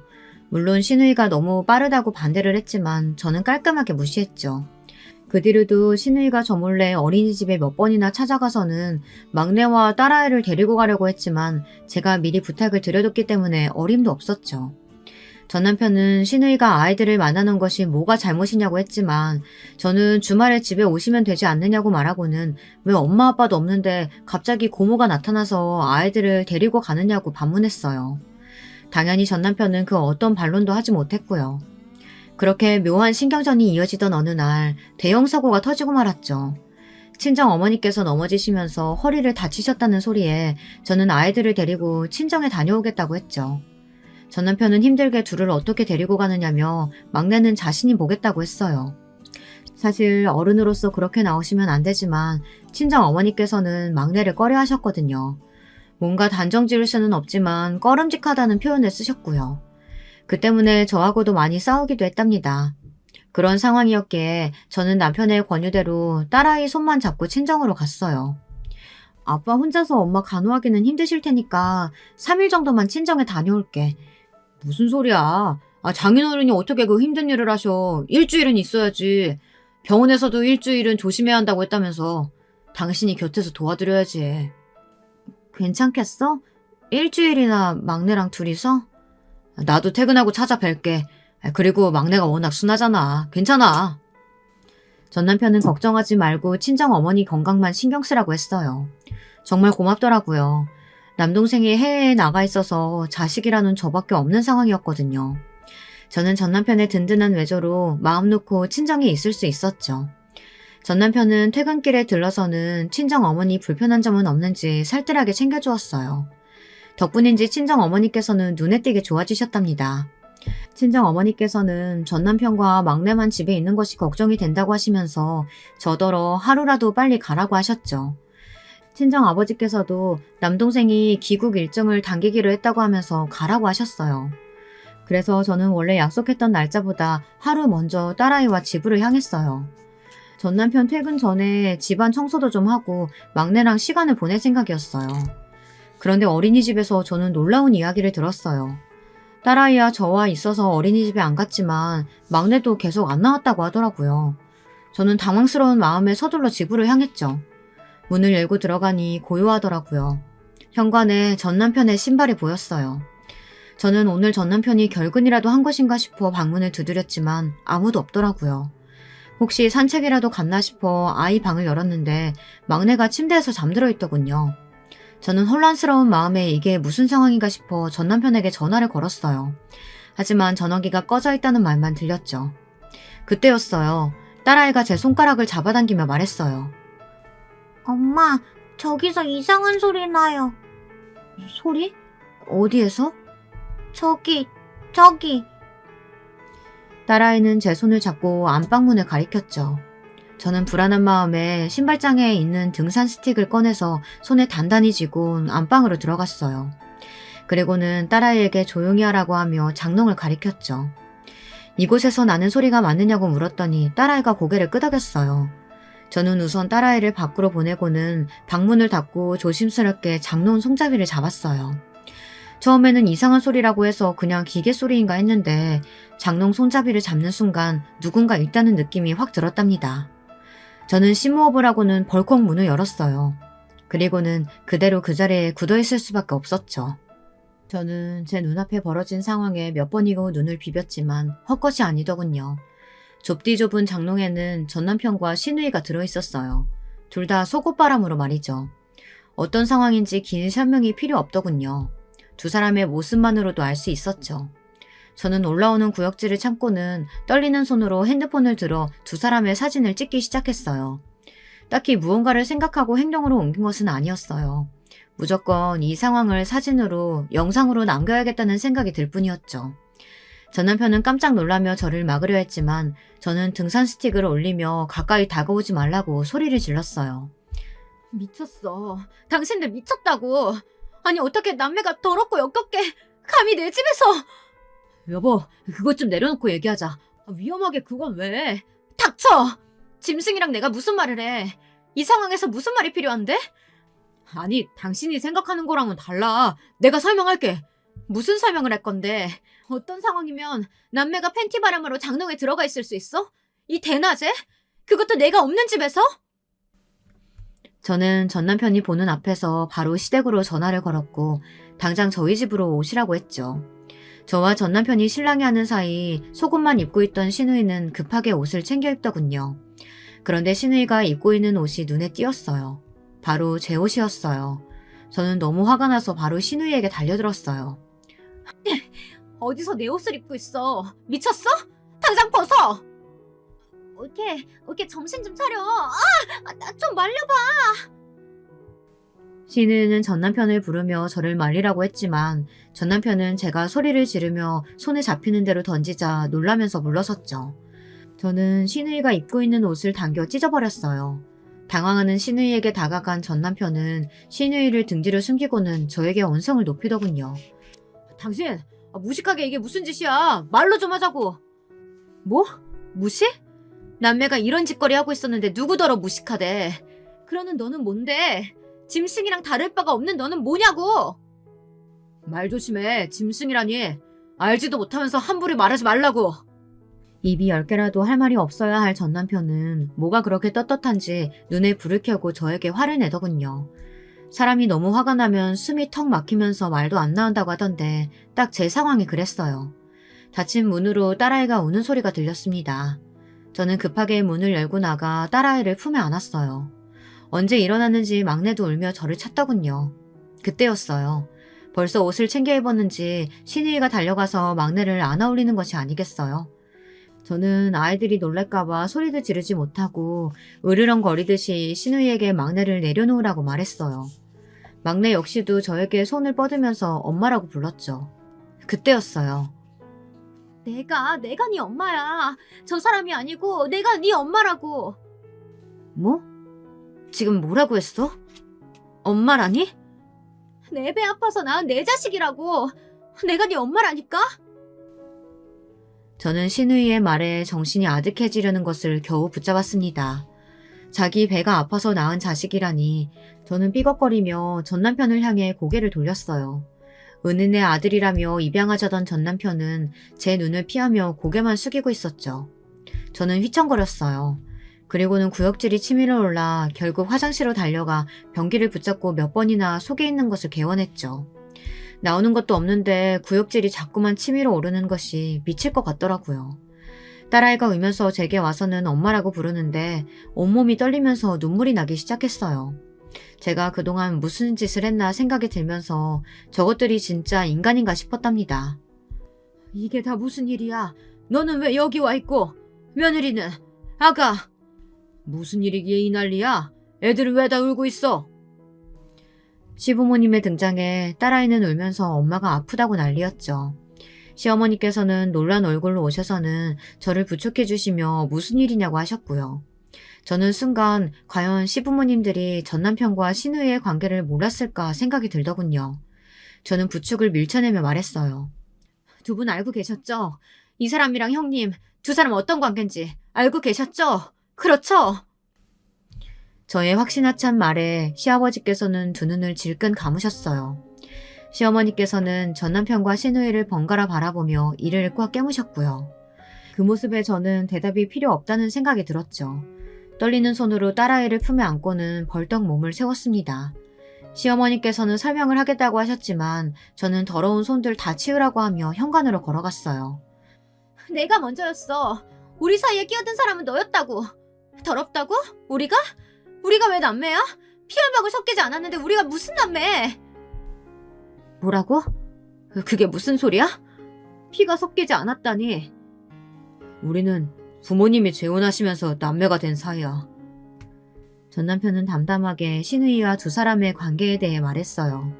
물론 시누이가 너무 빠르다고 반대를 했지만 저는 깔끔하게 무시했죠. 그 뒤로도 시누이가 저 몰래 어린이집에 몇 번이나 찾아가서는 막내와 딸아이를 데리고 가려고 했지만 제가 미리 부탁을 드려뒀기 때문에 어림도 없었죠. 전 남편은 시누이가 아이들을 만나는 것이 뭐가 잘못이냐고 했지만 저는 주말에 집에 오시면 되지 않느냐고 말하고는 왜 엄마 아빠도 없는데 갑자기 고모가 나타나서 아이들을 데리고 가느냐고 반문했어요. 당연히 전 남편은 그 어떤 반론도 하지 못했고요. 그렇게 묘한 신경전이 이어지던 어느 날 대형 사고가 터지고 말았죠. 친정 어머니께서 넘어지시면서 허리를 다치셨다는 소리에 저는 아이들을 데리고 친정에 다녀오겠다고 했죠. 전 남편은 힘들게 둘을 어떻게 데리고 가느냐며 막내는 자신이 보겠다고 했어요. 사실 어른으로서 그렇게 나오시면 안 되지만 친정 어머니께서는 막내를 꺼려 하셨거든요. 뭔가 단정 지을 수는 없지만 꺼름직하다는 표현을 쓰셨고요. 그 때문에 저하고도 많이 싸우기도 했답니다. 그런 상황이었기에 저는 남편의 권유대로 딸아이 손만 잡고 친정으로 갔어요. 아빠 혼자서 엄마 간호하기는 힘드실 테니까 3일 정도만 친정에 다녀올게. 무슨 소리야. 장인어른이 어떻게 그 힘든 일을 하셔. 일주일은 있어야지. 병원에서도 일주일은 조심해야 한다고 했다면서. 당신이 곁에서 도와드려야지. 괜찮겠어? 일주일이나 막내랑 둘이서? 나도 퇴근하고 찾아뵐게. 그리고 막내가 워낙 순하잖아. 괜찮아. 전 남편은 걱정하지 말고 친정 어머니 건강만 신경 쓰라고 했어요. 정말 고맙더라고요. 남동생이 해외에 나가 있어서 자식이라는 저밖에 없는 상황이었거든요. 저는 전 남편의 든든한 외조로 마음 놓고 친정에 있을 수 있었죠. 전 남편은 퇴근길에 들러서는 친정 어머니 불편한 점은 없는지 살뜰하게 챙겨주었어요. 덕분인지 친정 어머니께서는 눈에 띄게 좋아지셨답니다. 친정 어머니께서는 전 남편과 막내만 집에 있는 것이 걱정이 된다고 하시면서 저더러 하루라도 빨리 가라고 하셨죠. 친정 아버지께서도 남동생이 귀국 일정을 당기기로 했다고 하면서 가라고 하셨어요. 그래서 저는 원래 약속했던 날짜보다 하루 먼저 딸아이와 집으로 향했어요. 전 남편 퇴근 전에 집안 청소도 좀 하고 막내랑 시간을 보낼 생각이었어요. 그런데 어린이집에서 저는 놀라운 이야기를 들었어요. 딸아이와 저와 있어서 어린이집에 안 갔지만 막내도 계속 안 나왔다고 하더라고요. 저는 당황스러운 마음에 서둘러 집으로 향했죠. 문을 열고 들어가니 고요하더라고요. 현관에 전 남편의 신발이 보였어요. 저는 오늘 전 남편이 결근이라도 한 것인가 싶어 방문을 두드렸지만 아무도 없더라고요. 혹시 산책이라도 갔나 싶어 아이 방을 열었는데 막내가 침대에서 잠들어 있더군요. 저는 혼란스러운 마음에 이게 무슨 상황인가 싶어 전 남편에게 전화를 걸었어요. 하지만 전화기가 꺼져 있다는 말만 들렸죠. 그때였어요. 딸아이가 제 손가락을 잡아당기며 말했어요. 엄마, 저기서 이상한 소리 나요. 소리? 어디에서? 저기. 딸아이는 제 손을 잡고 안방문을 가리켰죠. 저는 불안한 마음에 신발장에 있는 등산 스틱을 꺼내서 손에 단단히 쥐고 안방으로 들어갔어요. 그리고는 딸아이에게 조용히 하라고 하며 장롱을 가리켰죠. 이곳에서 나는 소리가 맞느냐고 물었더니 딸아이가 고개를 끄덕였어요. 저는 우선 딸아이를 밖으로 보내고는 방문을 닫고 조심스럽게 장롱 손잡이를 잡았어요. 처음에는 이상한 소리라고 해서 그냥 기계 소리인가 했는데 장롱 손잡이를 잡는 순간 누군가 있다는 느낌이 확 들었답니다. 저는 심호흡을 하고는 벌컥 문을 열었어요. 그리고는 그대로 그 자리에 굳어있을 수밖에 없었죠. 저는 제 눈앞에 벌어진 상황에 몇 번이고 눈을 비볐지만 헛것이 아니더군요. 좁디 좁은 장롱에는 전 남편과 시누이가 들어있었어요. 둘 다 속옷바람으로 말이죠. 어떤 상황인지 긴 설명이 필요 없더군요. 두 사람의 모습만으로도 알 수 있었죠. 저는 올라오는 구역질을 참고는 떨리는 손으로 핸드폰을 들어 두 사람의 사진을 찍기 시작했어요. 딱히 무언가를 생각하고 행동으로 옮긴 것은 아니었어요. 무조건 이 상황을 사진으로, 영상으로 남겨야겠다는 생각이 들 뿐이었죠. 전 남편은 깜짝 놀라며 저를 막으려 했지만 저는 등산 스틱을 올리며 가까이 다가오지 말라고 소리를 질렀어요. 미쳤어. 당신들 미쳤다고. 아니 어떻게 남매가 더럽고 역겹게 감히 내 집에서. 여보, 그것 좀 내려놓고 얘기하자. 위험하게 그건 왜? 닥쳐! 짐승이랑 내가 무슨 말을 해. 이 상황에서 무슨 말이 필요한데? 아니, 당신이 생각하는 거랑은 달라. 내가 설명할게. 무슨 설명을 할 건데? 어떤 상황이면 남매가 팬티 바람으로 장롱에 들어가 있을 수 있어? 이 대낮에? 그것도 내가 없는 집에서? 저는 전 남편이 보는 앞에서 바로 시댁으로 전화를 걸었고 당장 저희 집으로 오시라고 했죠. 저와 전 남편이 실랑이 하는 사이 속옷만 입고 있던 시누이는 급하게 옷을 챙겨 입더군요. 그런데 시누이가 입고 있는 옷이 눈에 띄었어요. 바로 제 옷이었어요. 저는 너무 화가 나서 바로 시누이에게 달려들었어요. 어디서 내 옷을 입고 있어? 미쳤어? 당장 벗어! 오케이, 정신 좀 차려. 나 좀 말려봐. 시누이는 전 남편을 부르며 저를 말리라고 했지만 전 남편은 제가 소리를 지르며 손에 잡히는 대로 던지자 놀라면서 물러섰죠. 저는 시누이가 입고 있는 옷을 당겨 찢어버렸어요. 당황하는 시누이에게 다가간 전 남편은 시누이를 등 뒤로 숨기고는 저에게 언성을 높이더군요. 당신, 무식하게 이게 무슨 짓이야. 말로 좀 하자고. 뭐? 무시? 남매가 이런 짓거리 하고 있었는데 누구더러 무식하대. 그러는 너는 뭔데? 짐승이랑 다를 바가 없는 너는 뭐냐고. 말 조심해. 짐승이라니. 알지도 못하면서 함부로 말하지 말라고. 입이 10개라도 할 말이 없어야 할 전 남편은 뭐가 그렇게 떳떳한지 눈에 불을 켜고 저에게 화를 내더군요. 사람이 너무 화가 나면 숨이 턱 막히면서 말도 안 나온다고 하던데 딱 제 상황이 그랬어요. 닫힌 문으로 딸아이가 우는 소리가 들렸습니다. 저는 급하게 문을 열고 나가 딸아이를 품에 안았어요. 언제 일어났는지 막내도 울며 저를 찾더군요. 그때였어요. 벌써 옷을 챙겨 입었는지 시누이가 달려가서 막내를 안아올리는 것이 아니겠어요. 저는 아이들이 놀랄까봐 소리도 지르지 못하고 으르렁거리듯이 신우이에게 막내를 내려놓으라고 말했어요. 막내 역시도 저에게 손을 뻗으면서 엄마라고 불렀죠. 그때였어요. 내가 네 엄마야. 저 사람이 아니고 내가 네 엄마라고. 뭐? 지금 뭐라고 했어? 엄마라니? 내 배 아파서 낳은 내 자식이라고. 내가 네 엄마라니까? 저는 신우이의 말에 정신이 아득해지려는 것을 겨우 붙잡았습니다. 자기 배가 아파서 낳은 자식이라니. 저는 삐걱거리며 전남편을 향해 고개를 돌렸어요. 은은의 아들이라며 입양하자던 전남편은 제 눈을 피하며 고개만 숙이고 있었죠. 저는 휘청거렸어요. 그리고는 구역질이 치밀어 올라 결국 화장실로 달려가 변기를 붙잡고 몇 번이나 속에 있는 것을 개원했죠. 나오는 것도 없는데 구역질이 자꾸만 치밀어 오르는 것이 미칠 것 같더라고요. 딸아이가 울면서 제게 와서는 엄마라고 부르는데 온몸이 떨리면서 눈물이 나기 시작했어요. 제가 그동안 무슨 짓을 했나 생각이 들면서 저것들이 진짜 인간인가 싶었답니다. 이게 다 무슨 일이야? 너는 왜 여기 와 있고? 며느리는? 아가! 무슨 일이기에 이 난리야? 애들은 왜 다 울고 있어? 시부모님의 등장에 딸아이는 울면서 엄마가 아프다고 난리였죠. 시어머니께서는 놀란 얼굴로 오셔서는 저를 부축해 주시며 무슨 일이냐고 하셨고요. 저는 순간 과연 시부모님들이 전남편과 신우이의 관계를 몰랐을까 생각이 들더군요. 저는 부축을 밀쳐내며 말했어요. 두 분 알고 계셨죠? 이 사람이랑 형님, 두 사람 어떤 관계인지 알고 계셨죠? 그렇죠? 저의 확신하찬 말에 시아버지께서는 두 눈을 질끈 감으셨어요. 시어머니께서는 전남편과 신우이를 번갈아 바라보며 이를 꽉 깨무셨고요. 그 모습에 저는 대답이 필요 없다는 생각이 들었죠. 떨리는 손으로 딸아이를 품에 안고는 벌떡 몸을 세웠습니다. 시어머니께서는 설명을 하겠다고 하셨지만 저는 더러운 손들 다 치우라고 하며 현관으로 걸어갔어요. 내가 먼저였어. 우리 사이에 끼어든 사람은 너였다고. 더럽다고? 우리가? 우리가 왜 남매야? 피 한 방울 섞이지 않았는데 우리가 무슨 남매? 뭐라고? 그게 무슨 소리야? 피가 섞이지 않았다니. 우리는 부모님이 재혼하시면서 남매가 된 사이야. 전 남편은 담담하게 신우이와 두 사람의 관계에 대해 말했어요.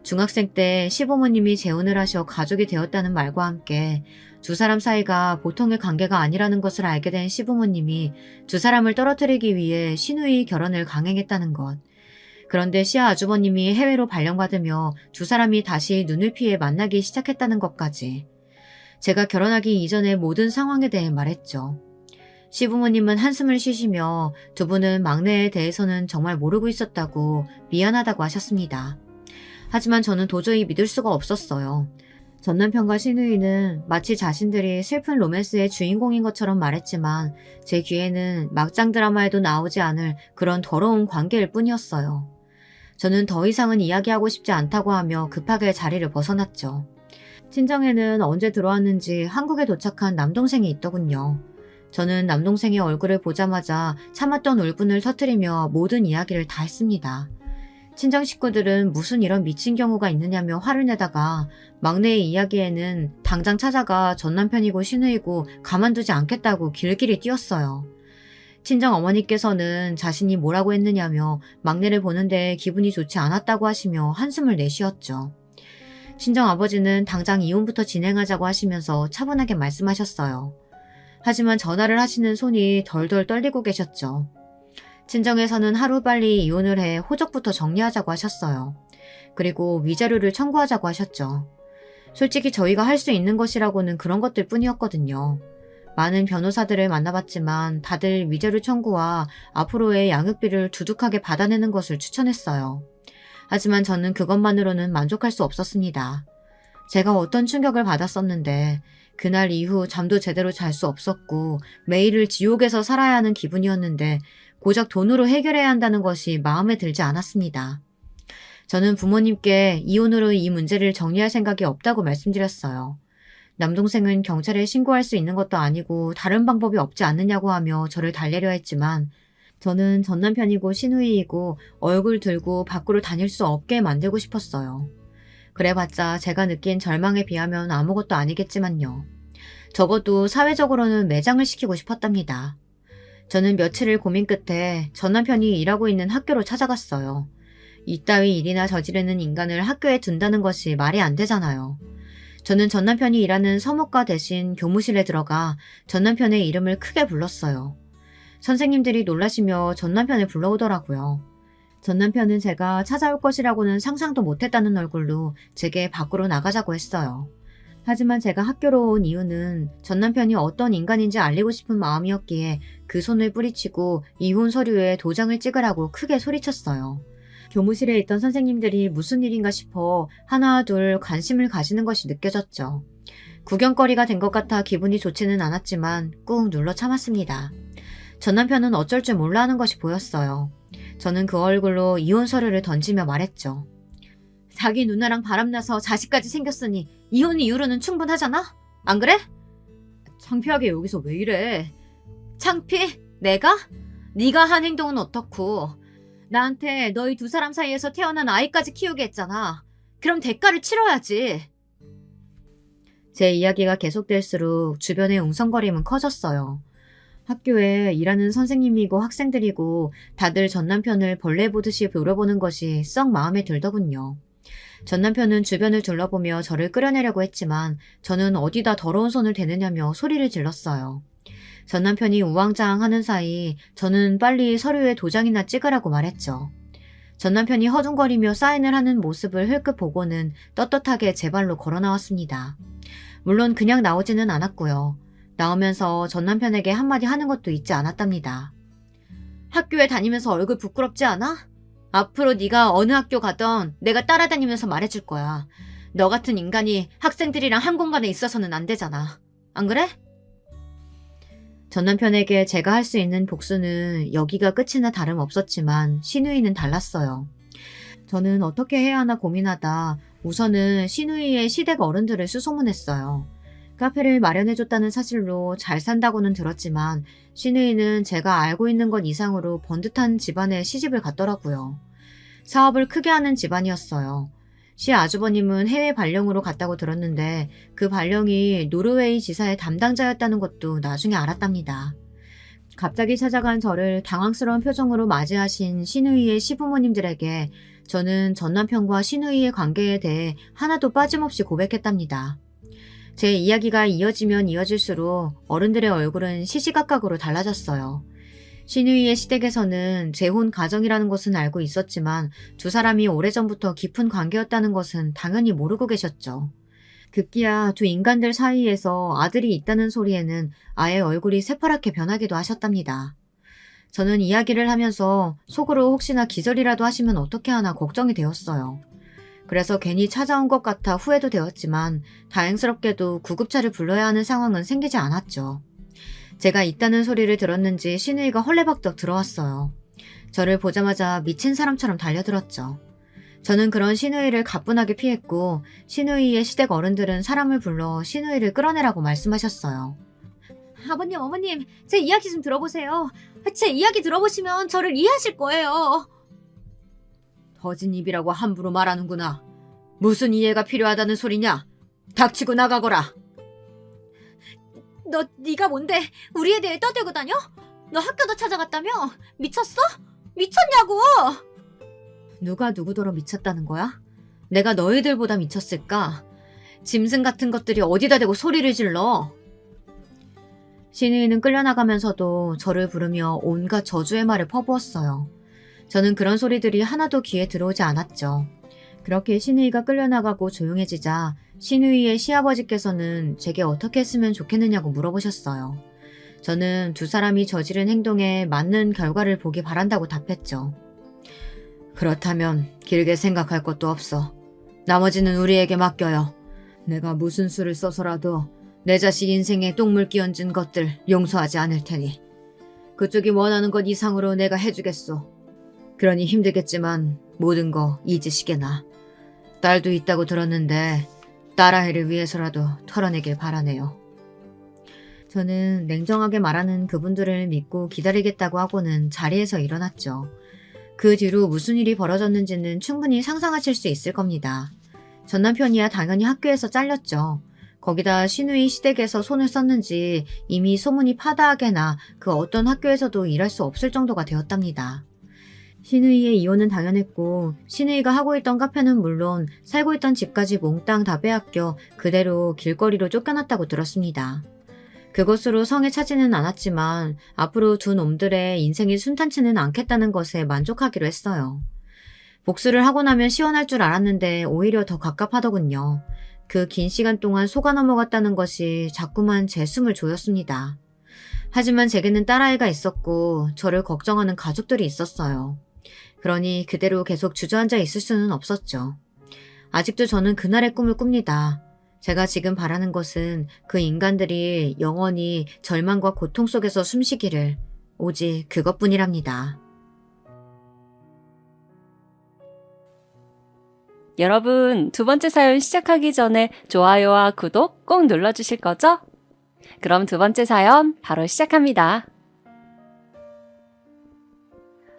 중학생 때 시부모님이 재혼을 하셔 가족이 되었다는 말과 함께 두 사람 사이가 보통의 관계가 아니라는 것을 알게 된 시부모님이 두 사람을 떨어뜨리기 위해 신우이 결혼을 강행했다는 것. 그런데 시아 아주버님이 해외로 발령받으며 두 사람이 다시 눈을 피해 만나기 시작했다는 것까지. 제가 결혼하기 이전의 모든 상황에 대해 말했죠. 시부모님은 한숨을 쉬시며 두 분은 막내에 대해서는 정말 모르고 있었다고 미안하다고 하셨습니다. 하지만 저는 도저히 믿을 수가 없었어요. 전남편과 신우이는 마치 자신들이 슬픈 로맨스의 주인공인 것처럼 말했지만 제 귀에는 막장 드라마에도 나오지 않을 그런 더러운 관계일 뿐이었어요. 저는 더 이상은 이야기하고 싶지 않다고 하며 급하게 자리를 벗어났죠. 친정에는 언제 들어왔는지 한국에 도착한 남동생이 있더군요. 저는 남동생의 얼굴을 보자마자 참았던 울분을 터뜨리며 모든 이야기를 다 했습니다. 친정 식구들은 무슨 이런 미친 경우가 있느냐며 화를 내다가 막내의 이야기에는 당장 찾아가 전남편이고 신우이고 가만두지 않겠다고 길길이 뛰었어요. 친정 어머니께서는 자신이 뭐라고 했느냐며 막내를 보는데 기분이 좋지 않았다고 하시며 한숨을 내쉬었죠. 친정 아버지는 당장 이혼부터 진행하자고 하시면서 차분하게 말씀하셨어요. 하지만 전화를 하시는 손이 덜덜 떨리고 계셨죠. 친정에서는 하루빨리 이혼을 해 호적부터 정리하자고 하셨어요. 그리고 위자료를 청구하자고 하셨죠. 솔직히 저희가 할 수 있는 것이라고는 그런 것들 뿐이었거든요. 많은 변호사들을 만나봤지만 다들 위자료 청구와 앞으로의 양육비를 두둑하게 받아내는 것을 추천했어요. 하지만 저는 그것만으로는 만족할 수 없었습니다. 제가 어떤 충격을 받았었는데 그날 이후 잠도 제대로 잘 수 없었고 매일을 지옥에서 살아야 하는 기분이었는데 고작 돈으로 해결해야 한다는 것이 마음에 들지 않았습니다. 저는 부모님께 이혼으로 이 문제를 정리할 생각이 없다고 말씀드렸어요. 남동생은 경찰에 신고할 수 있는 것도 아니고 다른 방법이 없지 않느냐고 하며 저를 달래려 했지만 저는 전남편이고 신우이이고 얼굴 들고 밖으로 다닐 수 없게 만들고 싶었어요. 그래봤자 제가 느낀 절망에 비하면 아무것도 아니겠지만요. 적어도 사회적으로는 매장을 시키고 싶었답니다. 저는 며칠을 고민 끝에 전 남편이 일하고 있는 학교로 찾아갔어요. 이따위 일이나 저지르는 인간을 학교에 둔다는 것이 말이 안 되잖아요. 저는 전 남편이 일하는 서무과 대신 교무실에 들어가 전 남편의 이름을 크게 불렀어요. 선생님들이 놀라시며 전 남편을 불러오더라고요. 전 남편은 제가 찾아올 것이라고는 상상도 못했다는 얼굴로 제게 밖으로 나가자고 했어요. 하지만 제가 학교로 온 이유는 전 남편이 어떤 인간인지 알리고 싶은 마음이었기에 그 손을 뿌리치고 이혼 서류에 도장을 찍으라고 크게 소리쳤어요. 교무실에 있던 선생님들이 무슨 일인가 싶어 하나 둘 관심을 가지는 것이 느껴졌죠. 구경거리가 된 것 같아 기분이 좋지는 않았지만 꾹 눌러 참았습니다. 전 남편은 어쩔 줄 몰라 하는 것이 보였어요. 저는 그 얼굴로 이혼 서류를 던지며 말했죠. 자기 누나랑 바람나서 자식까지 생겼으니 이혼 이유로는 충분하잖아? 안 그래? 창피하게 여기서 왜 이래? 창피? 내가? 네가 한 행동은 어떻고? 나한테 너희 두 사람 사이에서 태어난 아이까지 키우게 했잖아. 그럼 대가를 치러야지. 제 이야기가 계속될수록 주변의 웅성거림은 커졌어요. 학교에 일하는 선생님이고 학생들이고 다들 전 남편을 벌레 보듯이 돌아보는 것이 썩 마음에 들더군요. 전 남편은 주변을 둘러보며 저를 끌어내려고 했지만 저는 어디다 더러운 손을 대느냐며 소리를 질렀어요. 전 남편이 우왕좌왕하는 사이 저는 빨리 서류에 도장이나 찍으라고 말했죠. 전 남편이 허둥거리며 사인을 하는 모습을 흘끗 보고는 떳떳하게 제 발로 걸어 나왔습니다. 물론 그냥 나오지는 않았고요. 나오면서 전 남편에게 한마디 하는 것도 잊지 않았답니다. 학교에 다니면서 얼굴 부끄럽지 않아? 앞으로 네가 어느 학교 가던 내가 따라다니면서 말해줄 거야. 너 같은 인간이 학생들이랑 한 공간에 있어서는 안 되잖아. 안 그래? 전 남편에게 제가 할 수 있는 복수는 여기가 끝이나 다름없었지만 시누이는 달랐어요. 저는 어떻게 해야 하나 고민하다 우선은 시누이의 시댁 어른들을 수소문했어요. 카페를 마련해줬다는 사실로 잘 산다고는 들었지만 시누이는 제가 알고 있는 것 이상으로 번듯한 집안에 시집을 갔더라고요. 사업을 크게 하는 집안이었어요. 시 아주버님은 해외 발령으로 갔다고 들었는데 그 발령이 노르웨이 지사의 담당자였다는 것도 나중에 알았답니다. 갑자기 찾아간 저를 당황스러운 표정으로 맞이하신 시누이의 시부모님들에게 저는 전 남편과 시누이의 관계에 대해 하나도 빠짐없이 고백했답니다. 제 이야기가 이어지면 이어질수록 어른들의 얼굴은 시시각각으로 달라졌어요. 시누이의 시댁에서는 재혼 가정이라는 것은 알고 있었지만 두 사람이 오래전부터 깊은 관계였다는 것은 당연히 모르고 계셨죠. 급기야 두 인간들 사이에서 아들이 있다는 소리에는 아예 얼굴이 새파랗게 변하기도 하셨답니다. 저는 이야기를 하면서 속으로 혹시나 기절이라도 하시면 어떻게 하나 걱정이 되었어요. 그래서 괜히 찾아온 것 같아 후회도 되었지만 다행스럽게도 구급차를 불러야 하는 상황은 생기지 않았죠. 제가 있다는 소리를 들었는지 시누이가 헐레벅덕 들어왔어요. 저를 보자마자 미친 사람처럼 달려들었죠. 저는 그런 시누이를 가뿐하게 피했고 시누이의 시댁 어른들은 사람을 불러 시누이를 끌어내라고 말씀하셨어요. 아버님, 어머님, 제 이야기 좀 들어보세요. 제 이야기 들어보시면 저를 이해하실 거예요. 터진 입이라고 함부로 말하는구나. 무슨 이해가 필요하다는 소리냐? 닥치고 나가거라. 네가 뭔데 우리에 대해 떠들고 다녀? 너 학교도 찾아갔다며? 미쳤어? 미쳤냐고! 누가 누구더러 미쳤다는 거야? 내가 너희들보다 미쳤을까? 짐승 같은 것들이 어디다 대고 소리를 질러? 시누이는 끌려나가면서도 저를 부르며 온갖 저주의 말을 퍼부었어요. 저는 그런 소리들이 하나도 귀에 들어오지 않았죠. 그렇게 시누이가 끌려나가고 조용해지자 시누이의 시아버지께서는 제게 어떻게 했으면 좋겠느냐고 물어보셨어요. 저는 두 사람이 저지른 행동에 맞는 결과를 보기 바란다고 답했죠. 그렇다면 길게 생각할 것도 없어. 나머지는 우리에게 맡겨요. 내가 무슨 수를 써서라도 내 자식 인생에 똥물 끼얹은 것들 용서하지 않을 테니 그쪽이 원하는 것 이상으로 내가 해주겠소. 그러니 힘들겠지만 모든 거 잊으시게나. 딸도 있다고 들었는데 딸아이를 위해서라도 털어내길 바라네요. 저는 냉정하게 말하는 그분들을 믿고 기다리겠다고 하고는 자리에서 일어났죠. 그 뒤로 무슨 일이 벌어졌는지는 충분히 상상하실 수 있을 겁니다. 전 남편이야 당연히 학교에서 잘렸죠. 거기다 시누이 시댁에서 손을 썼는지 이미 소문이 파다하게나 그 어떤 학교에서도 일할 수 없을 정도가 되었답니다. 시누이의 이혼은 당연했고 시누이가 하고 있던 카페는 물론 살고 있던 집까지 몽땅 다 빼앗겨 그대로 길거리로 쫓겨났다고 들었습니다. 그것으로 성에 차지는 않았지만 앞으로 두 놈들의 인생이 순탄치는 않겠다는 것에 만족하기로 했어요. 복수를 하고 나면 시원할 줄 알았는데 오히려 더 갑갑하더군요. 그 긴 시간 동안 속아 넘어갔다는 것이 자꾸만 제 숨을 조였습니다. 하지만 제게는 딸아이가 있었고 저를 걱정하는 가족들이 있었어요. 그러니 그대로 계속 주저앉아 있을 수는 없었죠. 아직도 저는 그날의 꿈을 꿉니다. 제가 지금 바라는 것은 그 인간들이 영원히 절망과 고통 속에서 숨쉬기를, 오직 그것뿐이랍니다. 여러분, 두 번째 사연 시작하기 전에 좋아요와 구독 꼭 눌러주실 거죠? 그럼 두 번째 사연 바로 시작합니다.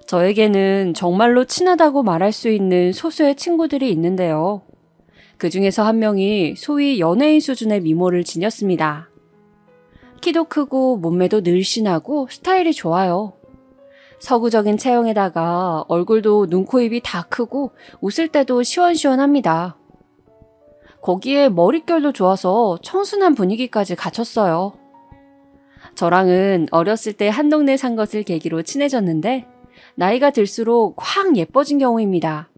저에게는 정말로 친하다고 말할 수 있는 소수의 친구들이 있는데요. 그 중에서 한 명이 소위 연예인 수준의 미모를 지녔습니다. 키도 크고 몸매도 늘씬하고 스타일이 좋아요. 서구적인 체형에다가 얼굴도 눈, 코, 입이 다 크고 웃을 때도 시원시원합니다. 거기에 머릿결도 좋아서 청순한 분위기까지 갖췄어요. 저랑은 어렸을 때 한 동네 산 것을 계기로 친해졌는데 나이가 들수록 확 예뻐진 경우입니다.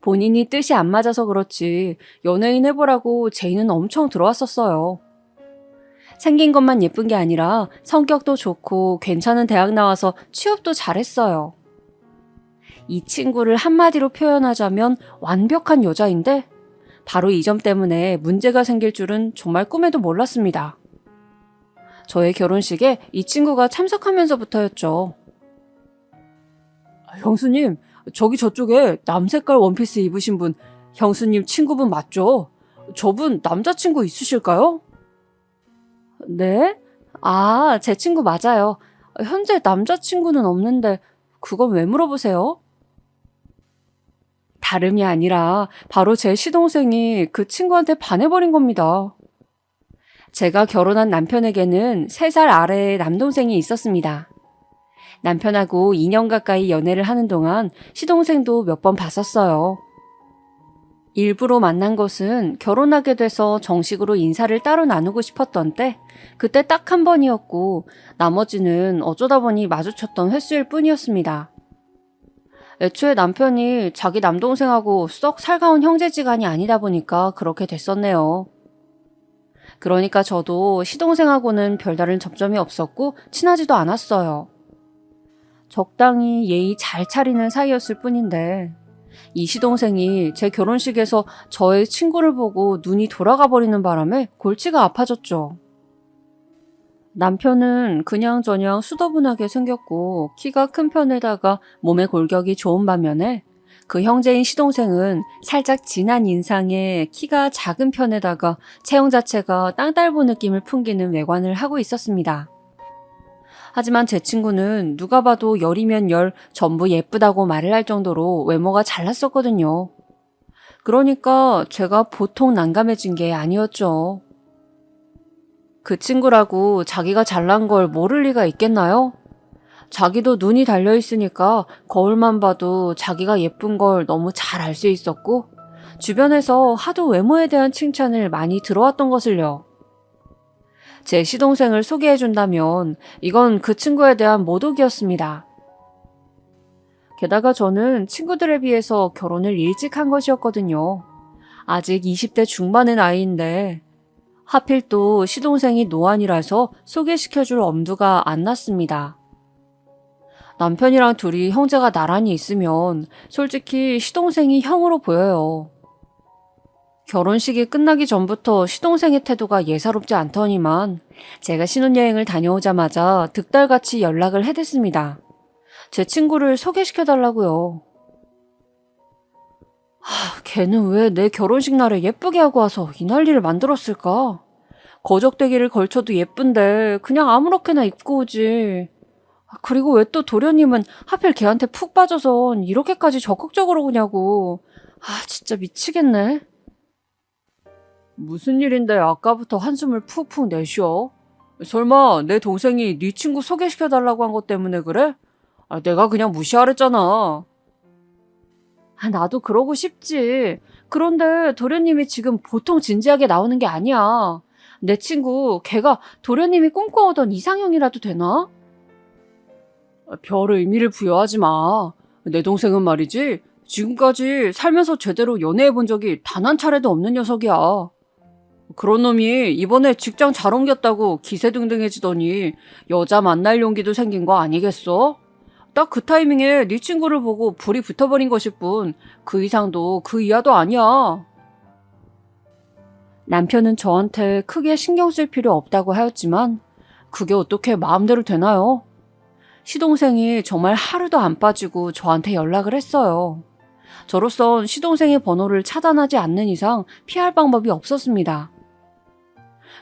본인이 뜻이 안 맞아서 그렇지 연예인 해보라고 제의는 엄청 들어왔었어요. 생긴 것만 예쁜 게 아니라 성격도 좋고 괜찮은 대학 나와서 취업도 잘했어요. 이 친구를 한마디로 표현하자면 완벽한 여자인데 바로 이 점 때문에 문제가 생길 줄은 정말 꿈에도 몰랐습니다. 저의 결혼식에 이 친구가 참석하면서부터였죠. 형수님, 저기 저쪽에 남색깔 원피스 입으신 분 형수님 친구분 맞죠? 저분 남자친구 있으실까요? 네? 아, 제 친구 맞아요. 현재 남자친구는 없는데 그건 왜 물어보세요? 다름이 아니라 바로 제 시동생이 그 친구한테 반해버린 겁니다. 제가 결혼한 남편에게는 3살 아래의 남동생이 있었습니다. 남편하고 2년 가까이 연애를 하는 동안 시동생도 몇 번 봤었어요. 일부러 만난 것은 결혼하게 돼서 정식으로 인사를 따로 나누고 싶었던 때 그때 딱 한 번이었고 나머지는 어쩌다 보니 마주쳤던 횟수일 뿐이었습니다. 애초에 남편이 자기 남동생하고 썩 살가운 형제지간이 아니다 보니까 그렇게 됐었네요. 그러니까 저도 시동생하고는 별다른 접점이 없었고 친하지도 않았어요. 적당히 예의 잘 차리는 사이였을 뿐인데 이 시동생이 제 결혼식에서 저의 친구를 보고 눈이 돌아가 버리는 바람에 골치가 아파졌죠. 남편은 그냥저냥 수더분하게 생겼고 키가 큰 편에다가 몸의 골격이 좋은 반면에 그 형제인 시동생은 살짝 진한 인상에 키가 작은 편에다가 체형 자체가 땅딸보 느낌을 풍기는 외관을 하고 있었습니다. 하지만 제 친구는 누가 봐도 열이면 열 전부 예쁘다고 말을 할 정도로 외모가 잘났었거든요. 그러니까 제가 보통 난감해진 게 아니었죠. 그 친구라고 자기가 잘난 걸 모를 리가 있겠나요? 자기도 눈이 달려있으니까 거울만 봐도 자기가 예쁜 걸 너무 잘 알 수 있었고 주변에서 하도 외모에 대한 칭찬을 많이 들어왔던 것을요. 제 시동생을 소개해준다면 이건 그 친구에 대한 모독이었습니다. 게다가 저는 친구들에 비해서 결혼을 일찍 한 것이었거든요. 아직 20대 중반의 나이인데 하필 또 시동생이 노안이라서 소개시켜줄 엄두가 안 났습니다. 남편이랑 둘이 형제가 나란히 있으면 솔직히 시동생이 형으로 보여요. 결혼식이 끝나기 전부터 시동생의 태도가 예사롭지 않더니만 제가 신혼여행을 다녀오자마자 득달같이 연락을 해댔습니다. 제 친구를 소개시켜달라고요. 걔는 왜 내 결혼식 날에 예쁘게 하고 와서 이 난리를 만들었을까? 거적대기를 걸쳐도 예쁜데 그냥 아무렇게나 입고 오지. 그리고 왜 또 도련님은 하필 걔한테 푹 빠져선 이렇게까지 적극적으로 오냐고. 진짜 미치겠네. 무슨 일인데 아까부터 한숨을 푹푹 내쉬어? 설마 내 동생이 네 친구 소개시켜달라고 한 것 때문에 그래? 내가 그냥 무시하랬잖아. 나도 그러고 싶지. 그런데 도련님이 지금 보통 진지하게 나오는 게 아니야. 내 친구, 걔가 도련님이 꿈꿔오던 이상형이라도 되나? 별 의미를 부여하지 마. 내 동생은 말이지, 지금까지 살면서 제대로 연애해 본 적이 단 한 차례도 없는 녀석이야. 그런 놈이 이번에 직장 잘 옮겼다고 기세등등해지더니 여자 만날 용기도 생긴 거 아니겠어? 딱 그 타이밍에 네 친구를 보고 불이 붙어버린 것일 뿐 그 이상도 그 이하도 아니야. 남편은 저한테 크게 신경 쓸 필요 없다고 하였지만 그게 어떻게 마음대로 되나요? 시동생이 정말 하루도 안 빠지고 저한테 연락을 했어요. 저로선 시동생의 번호를 차단하지 않는 이상 피할 방법이 없었습니다.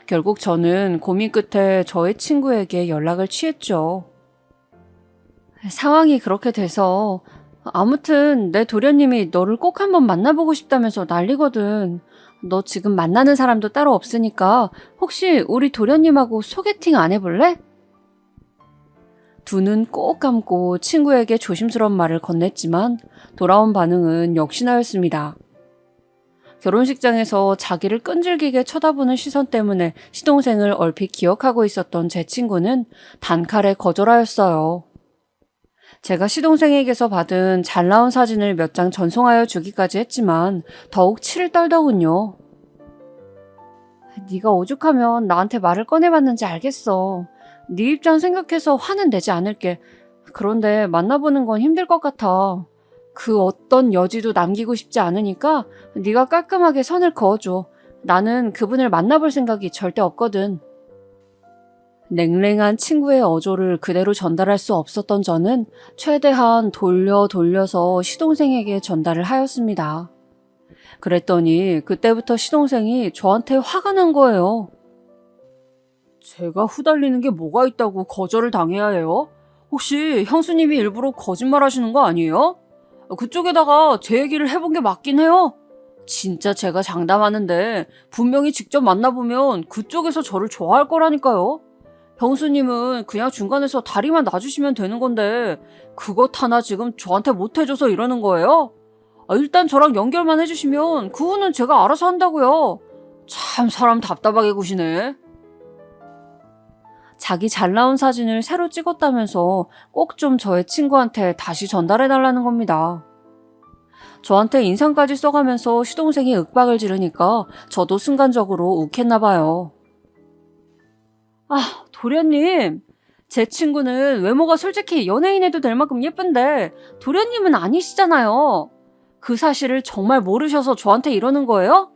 결국 저는 고민 끝에 저의 친구에게 연락을 취했죠. 상황이 그렇게 돼서 아무튼 내 도련님이 너를 꼭 한번 만나보고 싶다면서 난리거든. 너 지금 만나는 사람도 따로 없으니까 혹시 우리 도련님하고 소개팅 안 해볼래? 두 눈 꼭 감고 친구에게 조심스러운 말을 건넸지만 돌아온 반응은 역시나였습니다. 결혼식장에서 자기를 끈질기게 쳐다보는 시선 때문에 시동생을 얼핏 기억하고 있었던 제 친구는 단칼에 거절하였어요. 제가 시동생에게서 받은 잘 나온 사진을 몇 장 전송하여 주기까지 했지만 더욱 치를 떨더군요. 네가 오죽하면 나한테 말을 꺼내봤는지 알겠어. 네 입장 생각해서 화는 내지 않을게. 그런데 만나보는 건 힘들 것 같아. 그 어떤 여지도 남기고 싶지 않으니까 네가 깔끔하게 선을 그어줘. 나는 그분을 만나볼 생각이 절대 없거든. 냉랭한 친구의 어조를 그대로 전달할 수 없었던 저는 최대한 돌려서 시동생에게 전달을 하였습니다. 그랬더니 그때부터 시동생이 저한테 화가 난 거예요. 제가 후달리는 게 뭐가 있다고 거절을 당해야 해요? 혹시 형수님이 일부러 거짓말 하시는 거 아니에요? 그쪽에다가 제 얘기를 해본 게 맞긴 해요. 진짜 제가 장담하는데 분명히 직접 만나보면 그쪽에서 저를 좋아할 거라니까요. 형수님은 그냥 중간에서 다리만 놔주시면 되는 건데 그것 하나 지금 저한테 못해줘서 이러는 거예요? 일단 저랑 연결만 해주시면 그 후는 제가 알아서 한다고요. 참 사람 답답하게 구시네. 자기 잘 나온 사진을 새로 찍었다면서 꼭 좀 저의 친구한테 다시 전달해달라는 겁니다. 저한테 인상까지 써가면서 시동생이 윽박을 지르니까 저도 순간적으로 욱했나 봐요. 도련님, 제 친구는 외모가 솔직히 연예인해도 될 만큼 예쁜데 도련님은 아니시잖아요. 그 사실을 정말 모르셔서 저한테 이러는 거예요?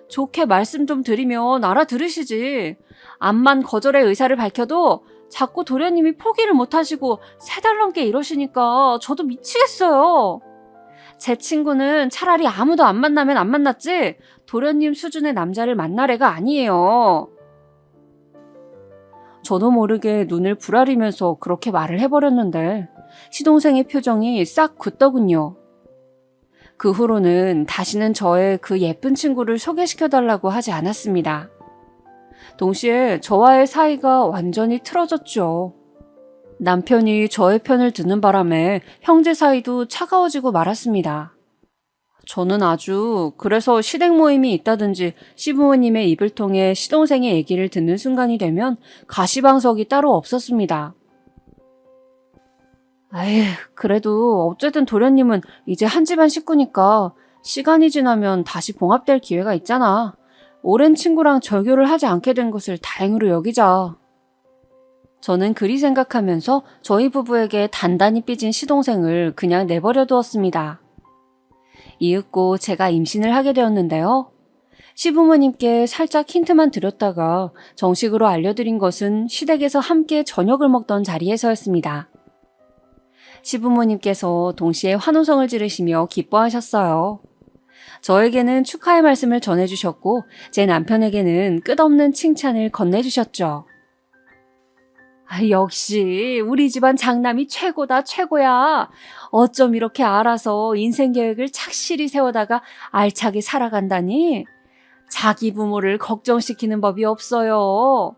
좋게 말씀 좀 드리면 알아들으시지. 암만 거절의 의사를 밝혀도 자꾸 도련님이 포기를 못하시고 3달 넘게 이러시니까 저도 미치겠어요. 제 친구는 차라리 아무도 안 만나면 안 만났지 도련님 수준의 남자를 만날 애가 아니에요. 저도 모르게 눈을 부라리면서 그렇게 말을 해버렸는데 시동생의 표정이 싹 굳더군요. 그 후로는 다시는 저의 그 예쁜 친구를 소개시켜달라고 하지 않았습니다. 동시에 저와의 사이가 완전히 틀어졌죠. 남편이 저의 편을 드는 바람에 형제 사이도 차가워지고 말았습니다. 저는 그래서 시댁 모임이 있다든지 시부모님의 입을 통해 시동생의 얘기를 듣는 순간이 되면 가시방석이 따로 없었습니다. 그래도 어쨌든 도련님은 이제 한 집안 식구니까 시간이 지나면 다시 봉합될 기회가 있잖아. 오랜 친구랑 절교를 하지 않게 된 것을 다행으로 여기자. 저는 그리 생각하면서 저희 부부에게 단단히 삐진 시동생을 그냥 내버려 두었습니다. 이윽고 제가 임신을 하게 되었는데요. 시부모님께 살짝 힌트만 드렸다가 정식으로 알려드린 것은 시댁에서 함께 저녁을 먹던 자리에서였습니다. 시부모님께서 동시에 환호성을 지르시며 기뻐하셨어요. 저에게는 축하의 말씀을 전해주셨고 제 남편에게는 끝없는 칭찬을 건네주셨죠. 역시 우리 집안 장남이 최고다 최고야. 어쩜 이렇게 알아서 인생 계획을 착실히 세우다가 알차게 살아간다니. 자기 부모를 걱정시키는 법이 없어요.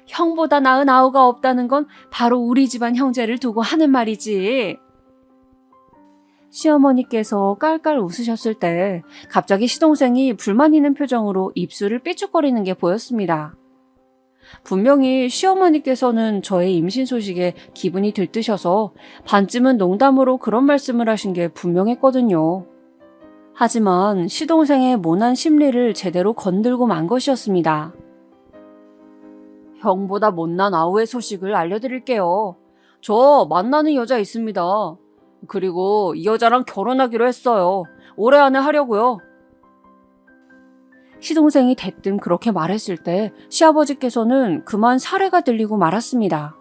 형보다 나은 아우가 없다는 건 바로 우리 집안 형제를 두고 하는 말이지. 시어머니께서 깔깔 웃으셨을 때 갑자기 시동생이 불만 있는 표정으로 입술을 삐죽거리는 게 보였습니다. 분명히 시어머니께서는 저의 임신 소식에 기분이 들뜨셔서 반쯤은 농담으로 그런 말씀을 하신 게 분명했거든요. 하지만 시동생의 모난 심리를 제대로 건들고 만 것이었습니다. 형보다 못난 아우의 소식을 알려드릴게요. 저 만나는 여자 있습니다. 그리고 이 여자랑 결혼하기로 했어요. 올해 안에 하려고요. 시동생이 대뜸 그렇게 말했을 때 시아버지께서는 그만 사례가 들리고 말았습니다.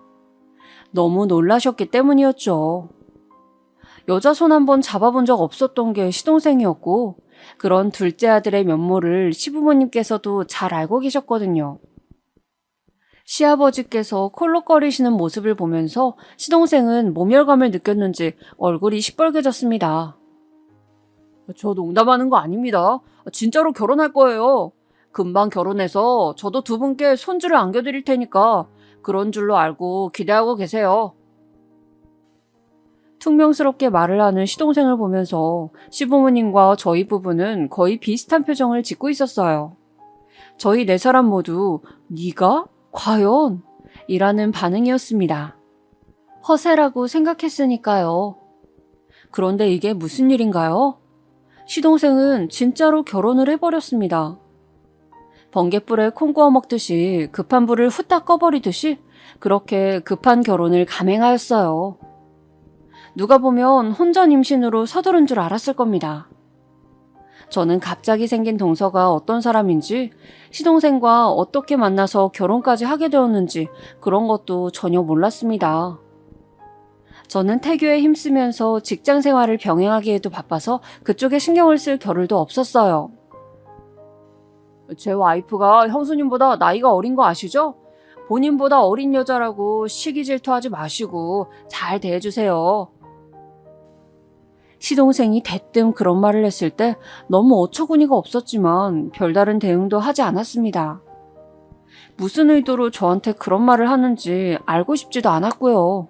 너무 놀라셨기 때문이었죠. 여자 손 한번 잡아본 적 없었던 게 시동생이었고 그런 둘째 아들의 면모를 시부모님께서도 잘 알고 계셨거든요. 시아버지께서 콜록거리시는 모습을 보면서 시동생은 모멸감을 느꼈는지 얼굴이 시뻘개졌습니다. 저 농담하는 거 아닙니다. 진짜로 결혼할 거예요. 금방 결혼해서 저도 두 분께 손주를 안겨드릴 테니까 그런 줄로 알고 기대하고 계세요. 퉁명스럽게 말을 하는 시동생을 보면서 시부모님과 저희 부부는 거의 비슷한 표정을 짓고 있었어요. 저희 네 사람 모두 네가? 과연? 이라는 반응이었습니다. 허세라고 생각했으니까요. 그런데 이게 무슨 일인가요? 시동생은 진짜로 결혼을 해버렸습니다. 번갯불에 콩 구워 먹듯이 급한 불을 후딱 꺼버리듯이 그렇게 급한 결혼을 감행하였어요. 누가 보면 혼전 임신으로 서두른 줄 알았을 겁니다. 저는 갑자기 생긴 동서가 어떤 사람인지, 시동생과 어떻게 만나서 결혼까지 하게 되었는지 그런 것도 전혀 몰랐습니다. 저는 태교에 힘쓰면서 직장 생활을 병행하기에도 바빠서 그쪽에 신경을 쓸 겨를도 없었어요. 제 와이프가 형수님보다 나이가 어린 거 아시죠? 본인보다 어린 여자라고 시기 질투하지 마시고 잘 대해주세요. 시동생이 대뜸 그런 말을 했을 때 너무 어처구니가 없었지만 별다른 대응도 하지 않았습니다. 무슨 의도로 저한테 그런 말을 하는지 알고 싶지도 않았고요.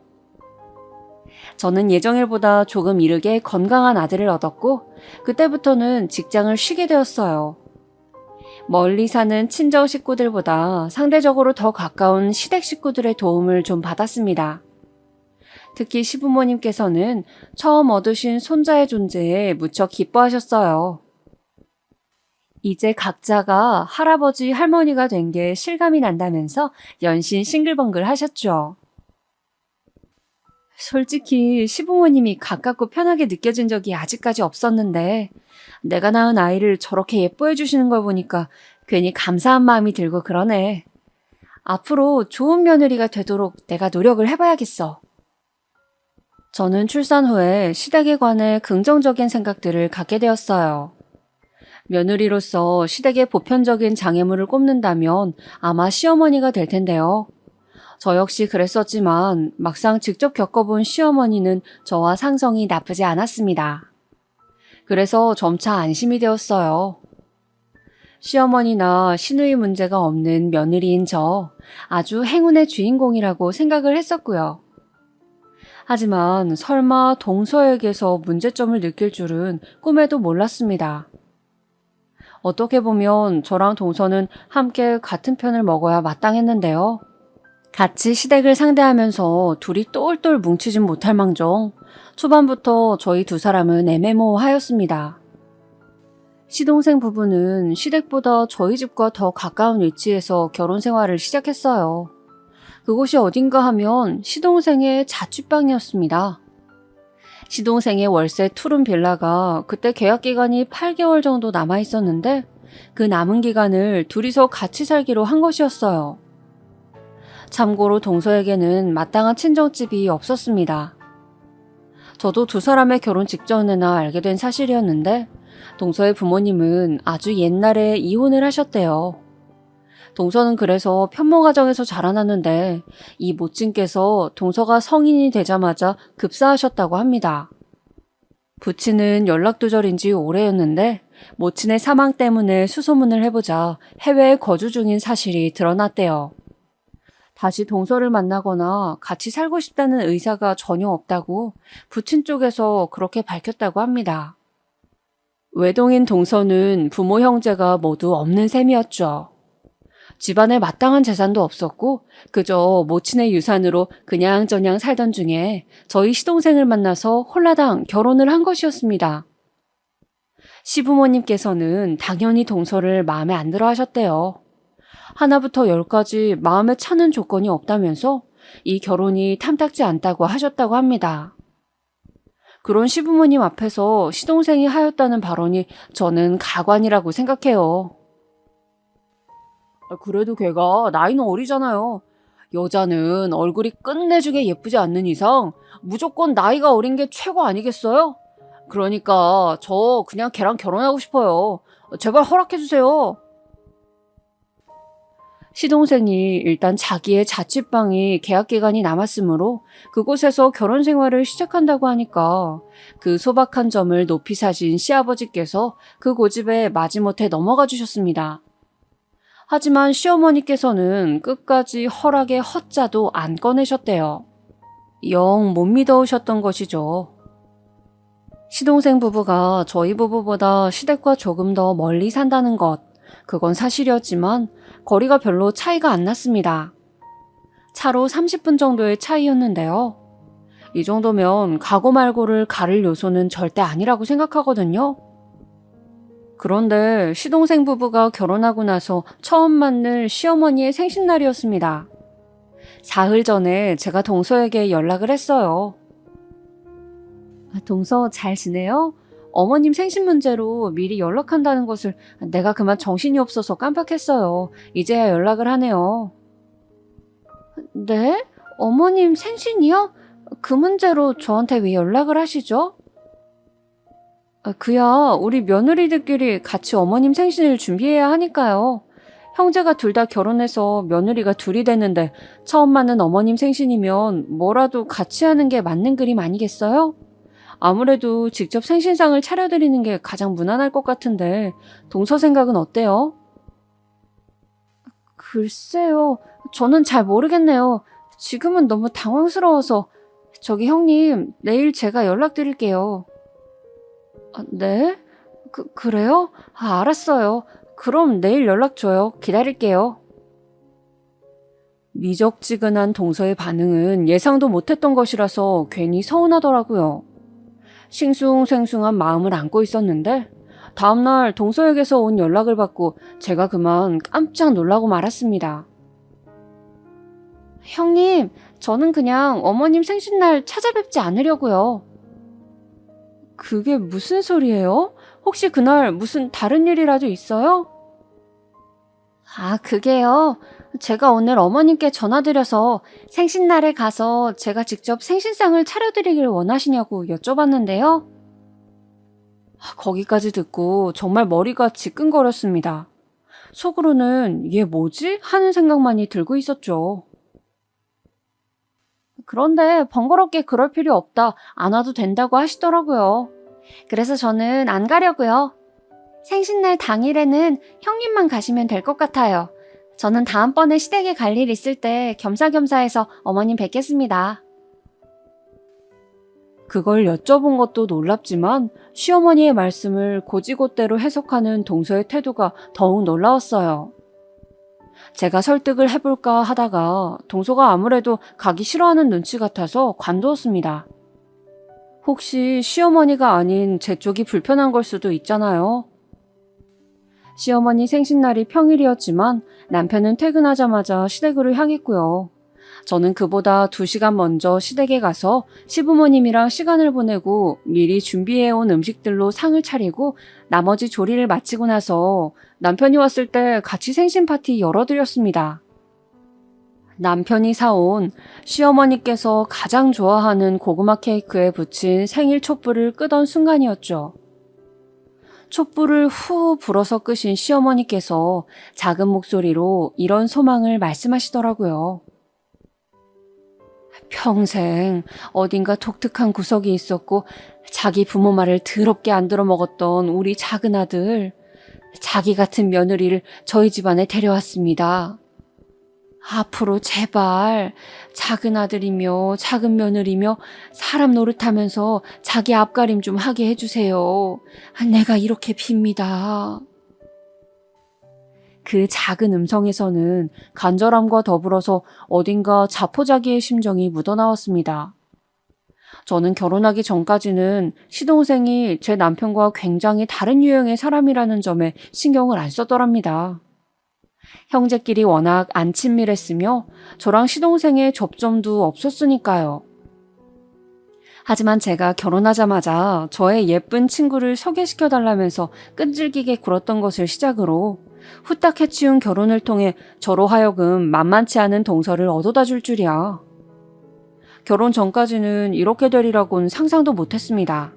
저는 예정일보다 조금 이르게 건강한 아들을 얻었고 그때부터는 직장을 쉬게 되었어요. 멀리 사는 친정 식구들보다 상대적으로 더 가까운 시댁 식구들의 도움을 좀 받았습니다. 특히 시부모님께서는 처음 얻으신 손자의 존재에 무척 기뻐하셨어요. 이제 각자가 할아버지, 할머니가 된 게 실감이 난다면서 연신 싱글벙글 하셨죠. 솔직히 시부모님이 가깝고 편하게 느껴진 적이 아직까지 없었는데 내가 낳은 아이를 저렇게 예뻐해 주시는 걸 보니까 괜히 감사한 마음이 들고 그러네. 앞으로 좋은 며느리가 되도록 내가 노력을 해봐야겠어. 저는 출산 후에 시댁에 관해 긍정적인 생각들을 갖게 되었어요. 며느리로서 시댁의 보편적인 장애물을 꼽는다면 아마 시어머니가 될 텐데요. 저 역시 그랬었지만 막상 직접 겪어본 시어머니는 저와 상성이 나쁘지 않았습니다. 그래서 점차 안심이 되었어요. 시어머니나 시누이 문제가 없는 며느리인 저 아주 행운의 주인공이라고 생각을 했었고요. 하지만 설마 동서에게서 문제점을 느낄 줄은 꿈에도 몰랐습니다. 어떻게 보면 저랑 동서는 함께 같은 편을 먹어야 마땅했는데요. 같이 시댁을 상대하면서 둘이 똘똘 뭉치진 못할 망정 초반부터 저희 두 사람은 애매모호하였습니다. 시동생 부부는 시댁보다 저희 집과 더 가까운 위치에서 결혼 생활을 시작했어요. 그곳이 어딘가 하면 시동생의 자취방이었습니다. 시동생의 월세 투룸 빌라가 그때 계약 기간이 8개월 정도 남아 있었는데 그 남은 기간을 둘이서 같이 살기로 한 것이었어요. 참고로 동서에게는 마땅한 친정집이 없었습니다. 저도 두 사람의 결혼 직전에나 알게 된 사실이었는데 동서의 부모님은 아주 옛날에 이혼을 하셨대요. 동서는 그래서 편모 가정에서 자라났는데 이 모친께서 동서가 성인이 되자마자 급사하셨다고 합니다. 부친은 연락두절인 지 오래였는데 모친의 사망 때문에 수소문을 해보자 해외에 거주 중인 사실이 드러났대요. 다시 동서를 만나거나 같이 살고 싶다는 의사가 전혀 없다고 부친 쪽에서 그렇게 밝혔다고 합니다. 외동인 동서는 부모 형제가 모두 없는 셈이었죠. 집안에 마땅한 재산도 없었고 그저 모친의 유산으로 그냥저냥 살던 중에 저희 시동생을 만나서 홀라당 결혼을 한 것이었습니다. 시부모님께서는 당연히 동서를 마음에 안 들어 하셨대요. 하나부터 10까지 마음에 차는 조건이 없다면서 이 결혼이 탐탁지 않다고 하셨다고 합니다. 그런 시부모님 앞에서 시동생이 하였다는 발언이 저는 가관이라고 생각해요. 그래도 걔가 나이는 어리잖아요. 여자는 얼굴이 끝내주게 예쁘지 않는 이상 무조건 나이가 어린 게 최고 아니겠어요? 그러니까 저 그냥 걔랑 결혼하고 싶어요. 제발 허락해주세요. 시동생이 일단 자기의 자취방이 계약기간이 남았으므로 그곳에서 결혼 생활을 시작한다고 하니까 그 소박한 점을 높이 사신 시아버지께서 그 고집에 마지못해 넘어가 주셨습니다. 하지만 시어머니께서는 끝까지 허락의 허자도 안 꺼내셨대요. 영 못 믿어오셨던 것이죠. 시동생 부부가 저희 부부보다 시댁과 조금 더 멀리 산다는 것, 그건 사실이었지만 거리가 별로 차이가 안 났습니다. 차로 30분 정도의 차이였는데요. 이 정도면 가고 말고를 가를 요소는 절대 아니라고 생각하거든요. 그런데 시동생 부부가 결혼하고 나서 처음 맞는 시어머니의 생신날이었습니다. 사흘 전에 제가 동서에게 연락을 했어요. 동서 잘 지내요? 어머님 생신 문제로 미리 연락한다는 것을 내가 그만 정신이 없어서 깜빡했어요. 이제야 연락을 하네요. 네? 어머님 생신이요? 그 문제로 저한테 왜 연락을 하시죠? 그야 우리 며느리들끼리 같이 어머님 생신을 준비해야 하니까요. 형제가 둘 다 결혼해서 며느리가 둘이 됐는데 처음 맞는 어머님 생신이면 뭐라도 같이 하는 게 맞는 그림 아니겠어요? 아무래도 직접 생신상을 차려드리는 게 가장 무난할 것 같은데 동서 생각은 어때요? 글쎄요. 저는 잘 모르겠네요. 지금은 너무 당황스러워서. 저기 형님, 내일 제가 연락드릴게요. 네? 그래요? 알았어요. 그럼 내일 연락 줘요. 기다릴게요. 미적지근한 동서의 반응은 예상도 못했던 것이라서 괜히 서운하더라고요. 싱숭생숭한 마음을 안고 있었는데 다음날 동서에게서 온 연락을 받고 제가 그만 깜짝 놀라고 말았습니다. 형님, 저는 그냥 어머님 생신날 찾아뵙지 않으려고요. 그게 무슨 소리예요? 혹시 그날 무슨 다른 일이라도 있어요? 그게요. 제가 오늘 어머님께 전화드려서 생신날에 가서 제가 직접 생신상을 차려드리길 원하시냐고 여쭤봤는데요. 거기까지 듣고 정말 머리가 지끈거렸습니다. 속으로는 얘 뭐지? 하는 생각만이 들고 있었죠. 그런데 번거롭게 그럴 필요 없다. 안 와도 된다고 하시더라고요. 그래서 저는 안 가려고요. 생신날 당일에는 형님만 가시면 될 것 같아요. 저는 다음번에 시댁에 갈 일 있을 때 겸사겸사해서 어머님 뵙겠습니다. 그걸 여쭤본 것도 놀랍지만 시어머니의 말씀을 곧이곧대로 해석하는 동서의 태도가 더욱 놀라웠어요. 제가 설득을 해볼까 하다가 동서가 아무래도 가기 싫어하는 눈치 같아서 관두었습니다. 혹시 시어머니가 아닌 제 쪽이 불편한 걸 수도 있잖아요. 시어머니 생신날이 평일이었지만 남편은 퇴근하자마자 시댁으로 향했고요. 저는 그보다 2시간 먼저 시댁에 가서 시부모님이랑 시간을 보내고 미리 준비해온 음식들로 상을 차리고 나머지 조리를 마치고 나서 남편이 왔을 때 같이 생신 파티 열어드렸습니다. 남편이 사온 시어머니께서 가장 좋아하는 고구마 케이크에 붙인 생일 촛불을 끄던 순간이었죠. 촛불을 후 불어서 끄신 시어머니께서 작은 목소리로 이런 소망을 말씀하시더라고요. 평생 어딘가 독특한 구석이 있었고 자기 부모 말을 더럽게 안 들어먹었던 우리 작은 아들, 자기 같은 며느리를 저희 집안에 데려왔습니다. 앞으로 제발 작은 아들이며 작은 며느리며 사람 노릇하면서 자기 앞가림 좀 하게 해주세요. 내가 이렇게 빕니다. 그 작은 음성에서는 간절함과 더불어서 어딘가 자포자기의 심정이 묻어나왔습니다. 저는 결혼하기 전까지는 시동생이 제 남편과 굉장히 다른 유형의 사람이라는 점에 신경을 안 썼더랍니다. 형제끼리 워낙 안 친밀했으며 저랑 시동생의 접점도 없었으니까요. 하지만 제가 결혼하자마자 저의 예쁜 친구를 소개시켜달라면서 끈질기게 굴었던 것을 시작으로 후딱 해치운 결혼을 통해 저로 하여금 만만치 않은 동서를 얻어다 줄 줄이야. 결혼 전까지는 이렇게 되리라고는 상상도 못했습니다.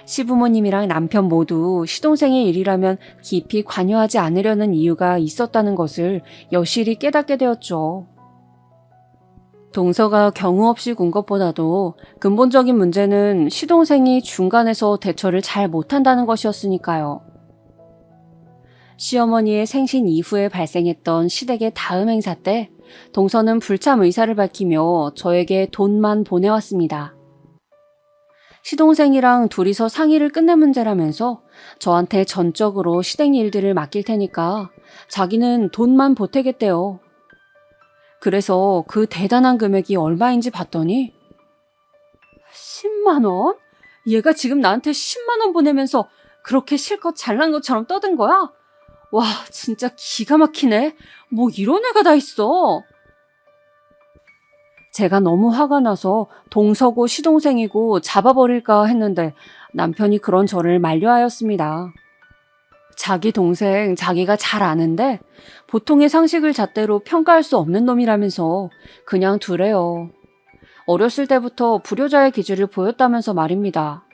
시부모님이랑 남편 모두 시동생의 일이라면 깊이 관여하지 않으려는 이유가 있었다는 것을 여실히 깨닫게 되었죠. 동서가 경우 없이 군 것보다도 근본적인 문제는 시동생이 중간에서 대처를 잘 못한다는 것이었으니까요. 시어머니의 생신 이후에 발생했던 시댁의 다음 행사 때 동서는 불참 의사를 밝히며 저에게 돈만 보내왔습니다. 시동생이랑 둘이서 상의를 끝낼 문제라면서 저한테 전적으로 시댁 일들을 맡길 테니까 자기는 돈만 보태겠대요. 그래서 그 대단한 금액이 얼마인지 봤더니 10만 원? 얘가 지금 나한테 10만 원 보내면서 그렇게 실컷 잘난 것처럼 떠든 거야? 와, 진짜 기가 막히네. 뭐 이런 애가 다 있어. 제가 너무 화가 나서 동서고 시동생이고 잡아버릴까 했는데 남편이 그런 저를 만류하였습니다. 자기 동생 자기가 잘 아는데 보통의 상식을 잣대로 평가할 수 없는 놈이라면서 그냥 두래요. 어렸을 때부터 불효자의 기질을 보였다면서 말입니다.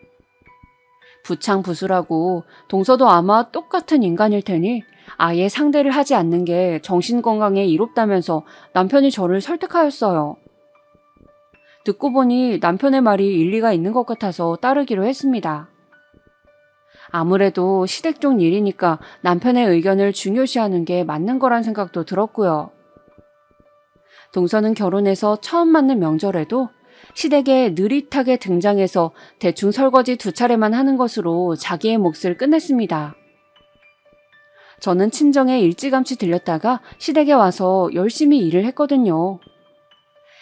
부창부수라고 동서도 아마 똑같은 인간일 테니 아예 상대를 하지 않는 게 정신건강에 이롭다면서 남편이 저를 설득하였어요. 듣고 보니 남편의 말이 일리가 있는 것 같아서 따르기로 했습니다. 아무래도 시댁 쪽 일이니까 남편의 의견을 중요시하는 게 맞는 거란 생각도 들었고요. 동서는 결혼해서 처음 맞는 명절에도 시댁에 느릿하게 등장해서 대충 설거지 2차례만 하는 것으로 자기의 몫을 끝냈습니다. 저는 친정에 일찌감치 들렸다가 시댁에 와서 열심히 일을 했거든요.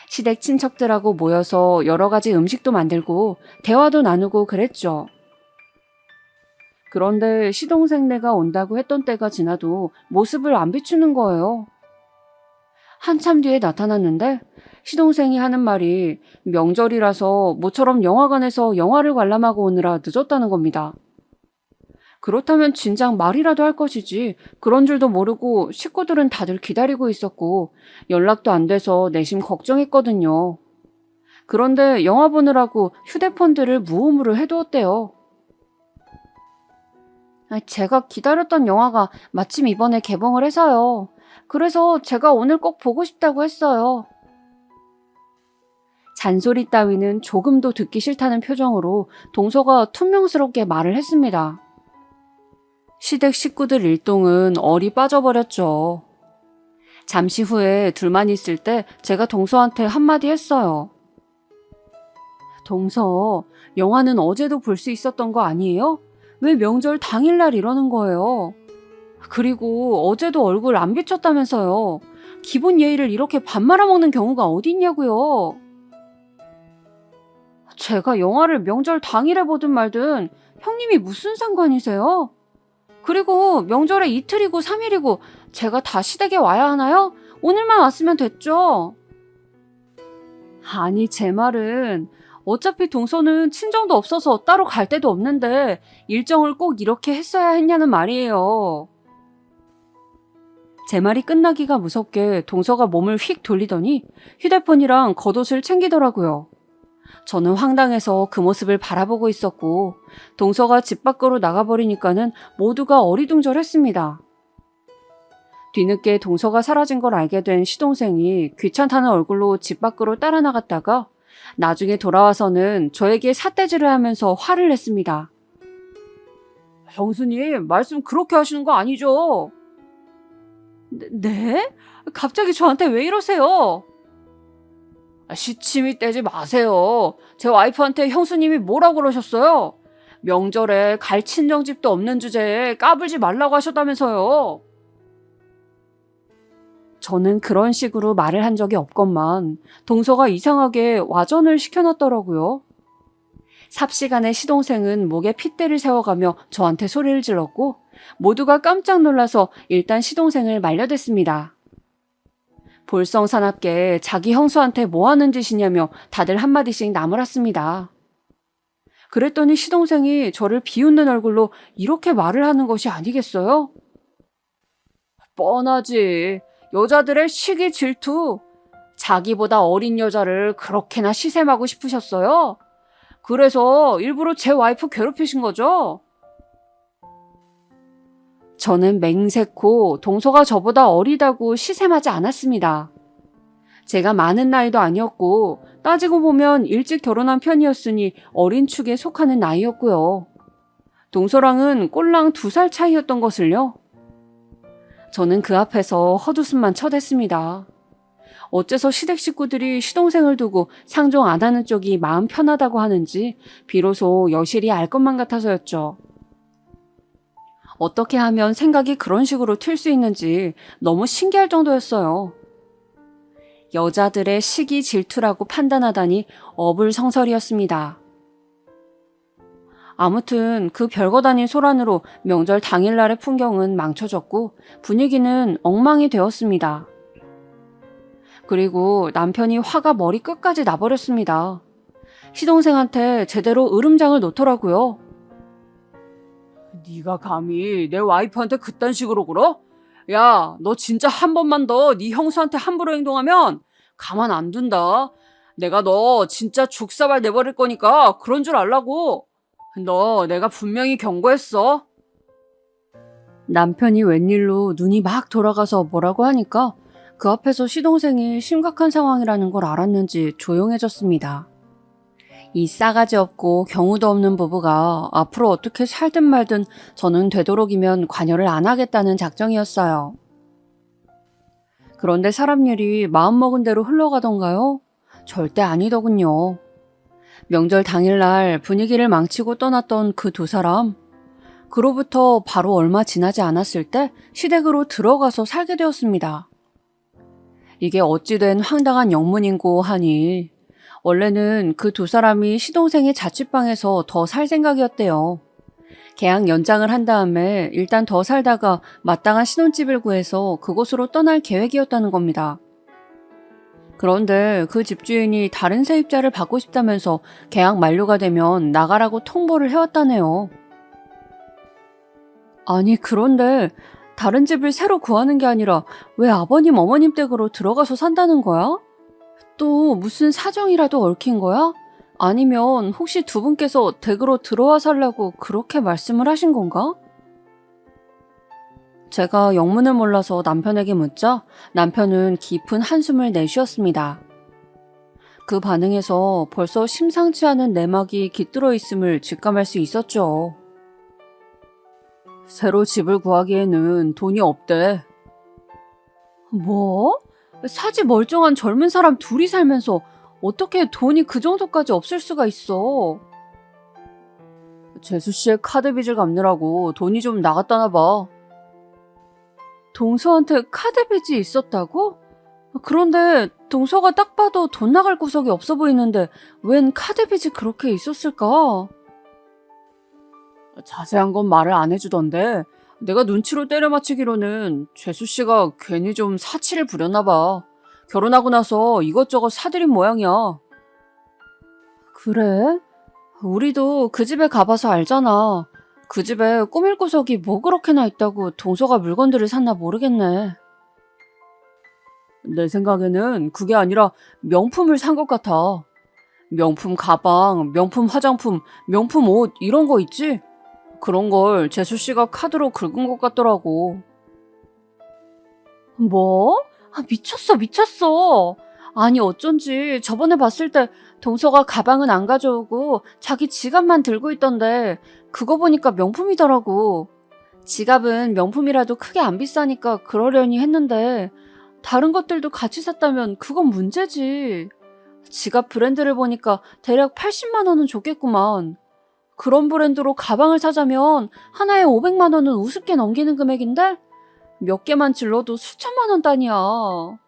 시댁 친척들하고 모여서 여러 가지 음식도 만들고 대화도 나누고 그랬죠. 그런데 시동생네가 온다고 했던 때가 지나도 모습을 안 비추는 거예요. 한참 뒤에 나타났는데 시동생이 하는 말이 명절이라서 모처럼 영화관에서 영화를 관람하고 오느라 늦었다는 겁니다. 그렇다면 진작 말이라도 할 것이지 그런 줄도 모르고 식구들은 다들 기다리고 있었고 연락도 안 돼서 내심 걱정했거든요. 그런데 영화 보느라고 휴대폰들을 무음으로 해두었대요. 제가 기다렸던 영화가 마침 이번에 개봉을 해서요. 그래서 제가 오늘 꼭 보고 싶다고 했어요. 잔소리 따위는 조금도 듣기 싫다는 표정으로 동서가 퉁명스럽게 말을 했습니다. 시댁 식구들 일동은 얼이 빠져버렸죠. 잠시 후에 둘만 있을 때 제가 동서한테 한마디 했어요. 동서, 영화는 어제도 볼 수 있었던 거 아니에요? 왜 명절 당일날 이러는 거예요? 그리고 어제도 얼굴 안 비쳤다면서요. 기본 예의를 이렇게 밥 말아먹는 경우가 어디 있냐고요. 제가 영화를 명절 당일에 보든 말든 형님이 무슨 상관이세요? 그리고 명절에 이틀이고 3일이고 제가 다 시댁에 와야 하나요? 오늘만 왔으면 됐죠. 아니, 제 말은 어차피 동서는 친정도 없어서 따로 갈 데도 없는데 일정을 꼭 이렇게 했어야 했냐는 말이에요. 제 말이 끝나기가 무섭게 동서가 몸을 휙 돌리더니 휴대폰이랑 겉옷을 챙기더라고요. 저는 황당해서 그 모습을 바라보고 있었고 동서가 집 밖으로 나가버리니까는 모두가 어리둥절했습니다. 뒤늦게 동서가 사라진 걸 알게 된 시동생이 귀찮다는 얼굴로 집 밖으로 따라 나갔다가 나중에 돌아와서는 저에게 삿대질을 하면서 화를 냈습니다. 형수님, 말씀 그렇게 하시는 거 아니죠? 네? 갑자기 저한테 왜 이러세요? 시침이 떼지 마세요. 제 와이프한테 형수님이 뭐라고 그러셨어요? 명절에 갈 친정집도 없는 주제에 까불지 말라고 하셨다면서요. 저는 그런 식으로 말을 한 적이 없건만 동서가 이상하게 와전을 시켜놨더라고요. 삽시간에 시동생은 목에 핏대를 세워가며 저한테 소리를 질렀고 모두가 깜짝 놀라서 일단 시동생을 말려댔습니다. 볼썽사납게 자기 형수한테 뭐하는 짓이냐며 다들 한마디씩 나무랐습니다. 그랬더니 시동생이 저를 비웃는 얼굴로 이렇게 말을 하는 것이 아니겠어요? 뻔하지. 여자들의 시기 질투. 자기보다 어린 여자를 그렇게나 시샘하고 싶으셨어요? 그래서 일부러 제 와이프 괴롭히신 거죠? 저는 맹세코 동서가 저보다 어리다고 시샘하지 않았습니다. 제가 많은 나이도 아니었고 따지고 보면 일찍 결혼한 편이었으니 어린 축에 속하는 나이였고요. 동서랑은 꼴랑 2살 차이였던 것을요. 저는 그 앞에서 헛웃음만 쳐댔습니다. 어째서 시댁 식구들이 시동생을 두고 상종 안 하는 쪽이 마음 편하다고 하는지 비로소 여실히 알 것만 같아서였죠. 어떻게 하면 생각이 그런 식으로 튈 수 있는지 너무 신기할 정도였어요. 여자들의 시기 질투라고 판단하다니 어불성설이었습니다. 아무튼 그 별것 아닌 소란으로 명절 당일날의 풍경은 망쳐졌고 분위기는 엉망이 되었습니다. 그리고 남편이 화가 머리 끝까지 나버렸습니다. 시동생한테 제대로 으름장을 놓더라고요. 네가 감히 내 와이프한테 그딴 식으로 굴어? 야, 너 진짜 한 번만 더 네 형수한테 함부로 행동하면 가만 안 둔다. 내가 너 진짜 죽사발 내버릴 거니까 그런 줄 알라고. 너 내가 분명히 경고했어. 남편이 웬일로 눈이 막 돌아가서 뭐라고 하니까 그 앞에서 시동생이 심각한 상황이라는 걸 알았는지 조용해졌습니다. 이 싸가지 없고 경우도 없는 부부가 앞으로 어떻게 살든 말든 저는 되도록이면 관여를 안 하겠다는 작정이었어요. 그런데 사람 일이 마음먹은 대로 흘러가던가요? 절대 아니더군요. 명절 당일날 분위기를 망치고 떠났던 그 2사람. 그로부터 바로 얼마 지나지 않았을 때 시댁으로 들어가서 살게 되었습니다. 이게 어찌된 황당한 영문인고 하니 원래는 그 2사람이 시동생의 자취방에서 더 살 생각이었대요. 계약 연장을 한 다음에 일단 더 살다가 마땅한 신혼집을 구해서 그곳으로 떠날 계획이었다는 겁니다. 그런데 그 집주인이 다른 세입자를 받고 싶다면서 계약 만료가 되면 나가라고 통보를 해왔다네요. 아니 그런데 다른 집을 새로 구하는 게 아니라 왜 아버님 어머님 댁으로 들어가서 산다는 거야? 또 무슨 사정이라도 얽힌 거야? 아니면 혹시 2분께서 댁으로 들어와 살라고 그렇게 말씀을 하신 건가? 제가 영문을 몰라서 남편에게 묻자 남편은 깊은 한숨을 내쉬었습니다. 그 반응에서 벌써 심상치 않은 내막이 깃들어 있음을 직감할 수 있었죠. 새로 집을 구하기에는 돈이 없대. 뭐? 사지 멀쩡한 젊은 사람 둘이 살면서 어떻게 돈이 그 정도까지 없을 수가 있어? 재수씨의 카드 빚을 갚느라고 돈이 좀 나갔다나 봐. 동서한테 카드 빚이 있었다고? 그런데 동서가 딱 봐도 돈 나갈 구석이 없어 보이는데 웬 카드 빚이 그렇게 있었을까? 자세한 건 말을 안 해주던데 내가 눈치로 때려 맞추기로는 재수씨가 괜히 좀 사치를 부렸나 봐. 결혼하고 나서 이것저것 사들인 모양이야. 그래? 우리도 그 집에 가봐서 알잖아. 그 집에 꾸밀 구석이 뭐 그렇게나 있다고 동서가 물건들을 샀나 모르겠네. 내 생각에는 그게 아니라 명품을 산 것 같아. 명품 가방, 명품 화장품, 명품 옷 이런 거 있지? 그런 걸 재수씨가 카드로 긁은 것 같더라고. 뭐? 미쳤어, 미쳤어. 아니, 어쩐지 저번에 봤을 때 동서가 가방은 안 가져오고 자기 지갑만 들고 있던데 그거 보니까 명품이더라고. 지갑은 명품이라도 크게 안 비싸니까 그러려니 했는데 다른 것들도 같이 샀다면 그건 문제지. 지갑 브랜드를 보니까 대략 80만 원은 줬겠구만. 그런 브랜드로 가방을 사자면 하나에 500만 원은 우습게 넘기는 금액인데 몇 개만 질러도 수천만 원 단위야. 아휴,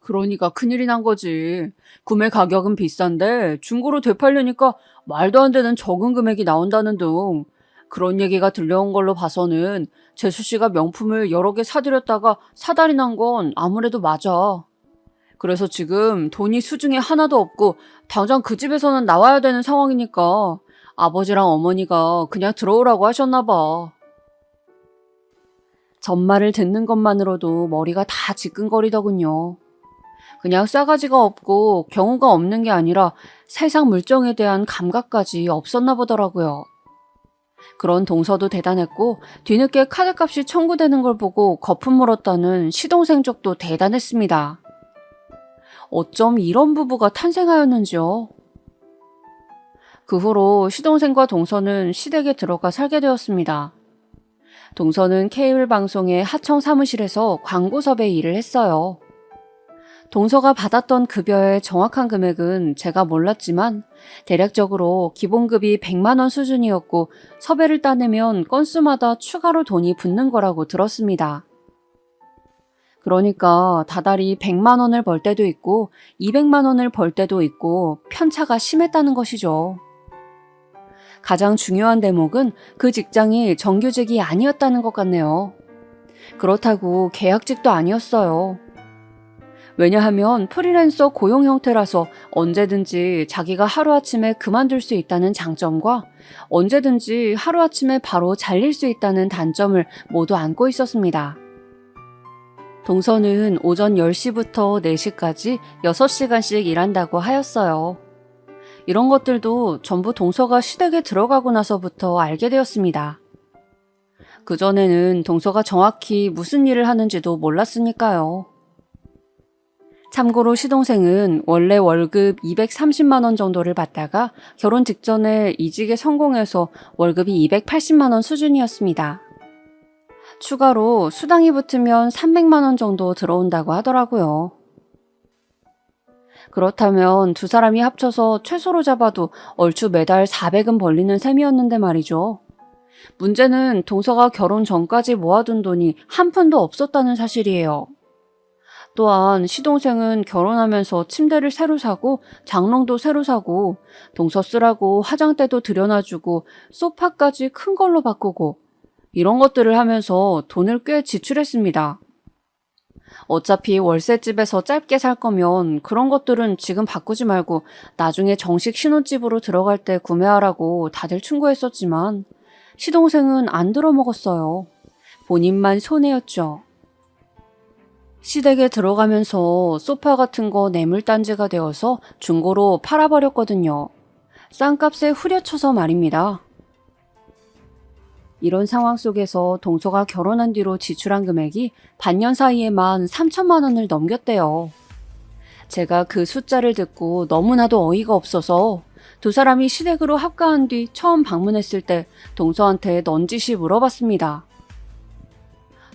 그러니까 큰일이 난 거지. 구매 가격은 비싼데 중고로 되팔려니까 말도 안 되는 적은 금액이 나온다는 등 그런 얘기가 들려온 걸로 봐서는 재수 씨가 명품을 여러 개 사들였다가 사달이 난 건 아무래도 맞아. 그래서 지금 돈이 수중에 하나도 없고 당장 그 집에서는 나와야 되는 상황이니까 아버지랑 어머니가 그냥 들어오라고 하셨나 봐. 전말을 듣는 것만으로도 머리가 다 지끈거리더군요. 그냥 싸가지가 없고 경우가 없는 게 아니라 세상 물정에 대한 감각까지 없었나 보더라고요. 그런 동서도 대단했고 뒤늦게 카드값이 청구되는 걸 보고 거품 물었다는 시동생 쪽도 대단했습니다. 어쩜 이런 부부가 탄생하였는지요. 그 후로 시동생과 동서는 시댁에 들어가 살게 되었습니다. 동서는 케이블 방송의 하청 사무실에서 광고 섭외 일을 했어요. 동서가 받았던 급여의 정확한 금액은 제가 몰랐지만 대략적으로 기본급이 100만 원 수준이었고 섭외를 따내면 건수마다 추가로 돈이 붙는 거라고 들었습니다. 그러니까 다달이 100만 원을 벌 때도 있고 200만 원을 벌 때도 있고 편차가 심했다는 것이죠. 가장 중요한 대목은 그 직장이 정규직이 아니었다는 것 같네요. 그렇다고 계약직도 아니었어요. 왜냐하면 프리랜서 고용 형태라서 언제든지 자기가 하루아침에 그만둘 수 있다는 장점과 언제든지 하루아침에 바로 잘릴 수 있다는 단점을 모두 안고 있었습니다. 동서는 오전 10시부터 4시까지 6시간씩 일한다고 하였어요. 이런 것들도 전부 동서가 시댁에 들어가고 나서부터 알게 되었습니다. 그전에는 동서가 정확히 무슨 일을 하는지도 몰랐으니까요. 참고로 시동생은 원래 월급 230만 원 정도를 받다가 결혼 직전에 이직에 성공해서 월급이 280만 원 수준이었습니다. 추가로 수당이 붙으면 300만 원 정도 들어온다고 하더라고요. 그렇다면 두 사람이 합쳐서 최소로 잡아도 얼추 매달 400은 벌리는 셈이었는데 말이죠. 문제는 동서가 결혼 전까지 모아둔 돈이 한 푼도 없었다는 사실이에요. 또한 시동생은 결혼하면서 침대를 새로 사고 장롱도 새로 사고 동서 쓰라고 화장대도 들여놔주고 소파까지 큰 걸로 바꾸고 이런 것들을 하면서 돈을 꽤 지출했습니다. 어차피 월세집에서 짧게 살 거면 그런 것들은 지금 바꾸지 말고 나중에 정식 신혼집으로 들어갈 때 구매하라고 다들 충고했었지만 시동생은 안 들어먹었어요. 본인만 손해였죠. 시댁에 들어가면서 소파 같은 거 뇌물단지가 되어서 중고로 팔아버렸거든요. 싼값에 후려쳐서 말입니다. 이런 상황 속에서 동서가 결혼한 뒤로 지출한 금액이 반년 사이에만 3천만 원을 넘겼대요. 제가 그 숫자를 듣고 너무나도 어이가 없어서 두 사람이 시댁으로 합가한 뒤 처음 방문했을 때 동서한테 넌지시 물어봤습니다.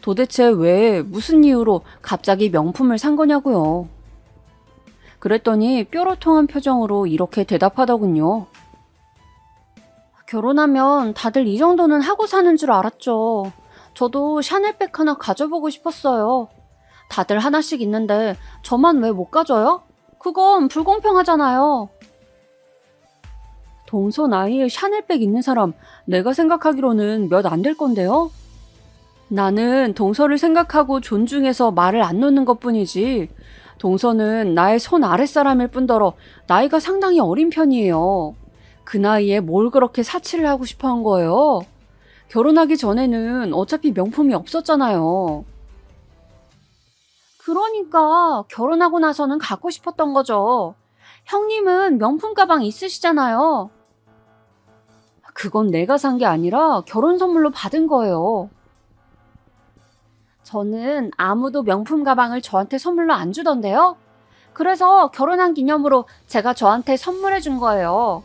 도대체 왜 무슨 이유로 갑자기 명품을 산 거냐고요. 그랬더니 뾰로통한 표정으로 이렇게 대답하더군요. 결혼하면 다들 이 정도는 하고 사는 줄 알았죠. 저도 샤넬백 하나 가져보고 싶었어요. 다들 하나씩 있는데 저만 왜 못 가져요? 그건 불공평하잖아요. 동서 나이에 샤넬백 있는 사람 내가 생각하기로는 몇 안 될 건데요? 나는 동서를 생각하고 존중해서 말을 안 놓는 것뿐이지 동서는 나의 손 아랫사람일 뿐더러 나이가 상당히 어린 편이에요. 그 나이에 뭘 그렇게 사치를 하고 싶어 한 거예요? 결혼하기 전에는 어차피 명품이 없었잖아요. 그러니까 결혼하고 나서는 갖고 싶었던 거죠. 형님은 명품 가방 있으시잖아요. 그건 내가 산 게 아니라 결혼 선물로 받은 거예요. 저는 아무도 명품 가방을 저한테 선물로 안 주던데요. 그래서 결혼한 기념으로 제가 저한테 선물해 준 거예요.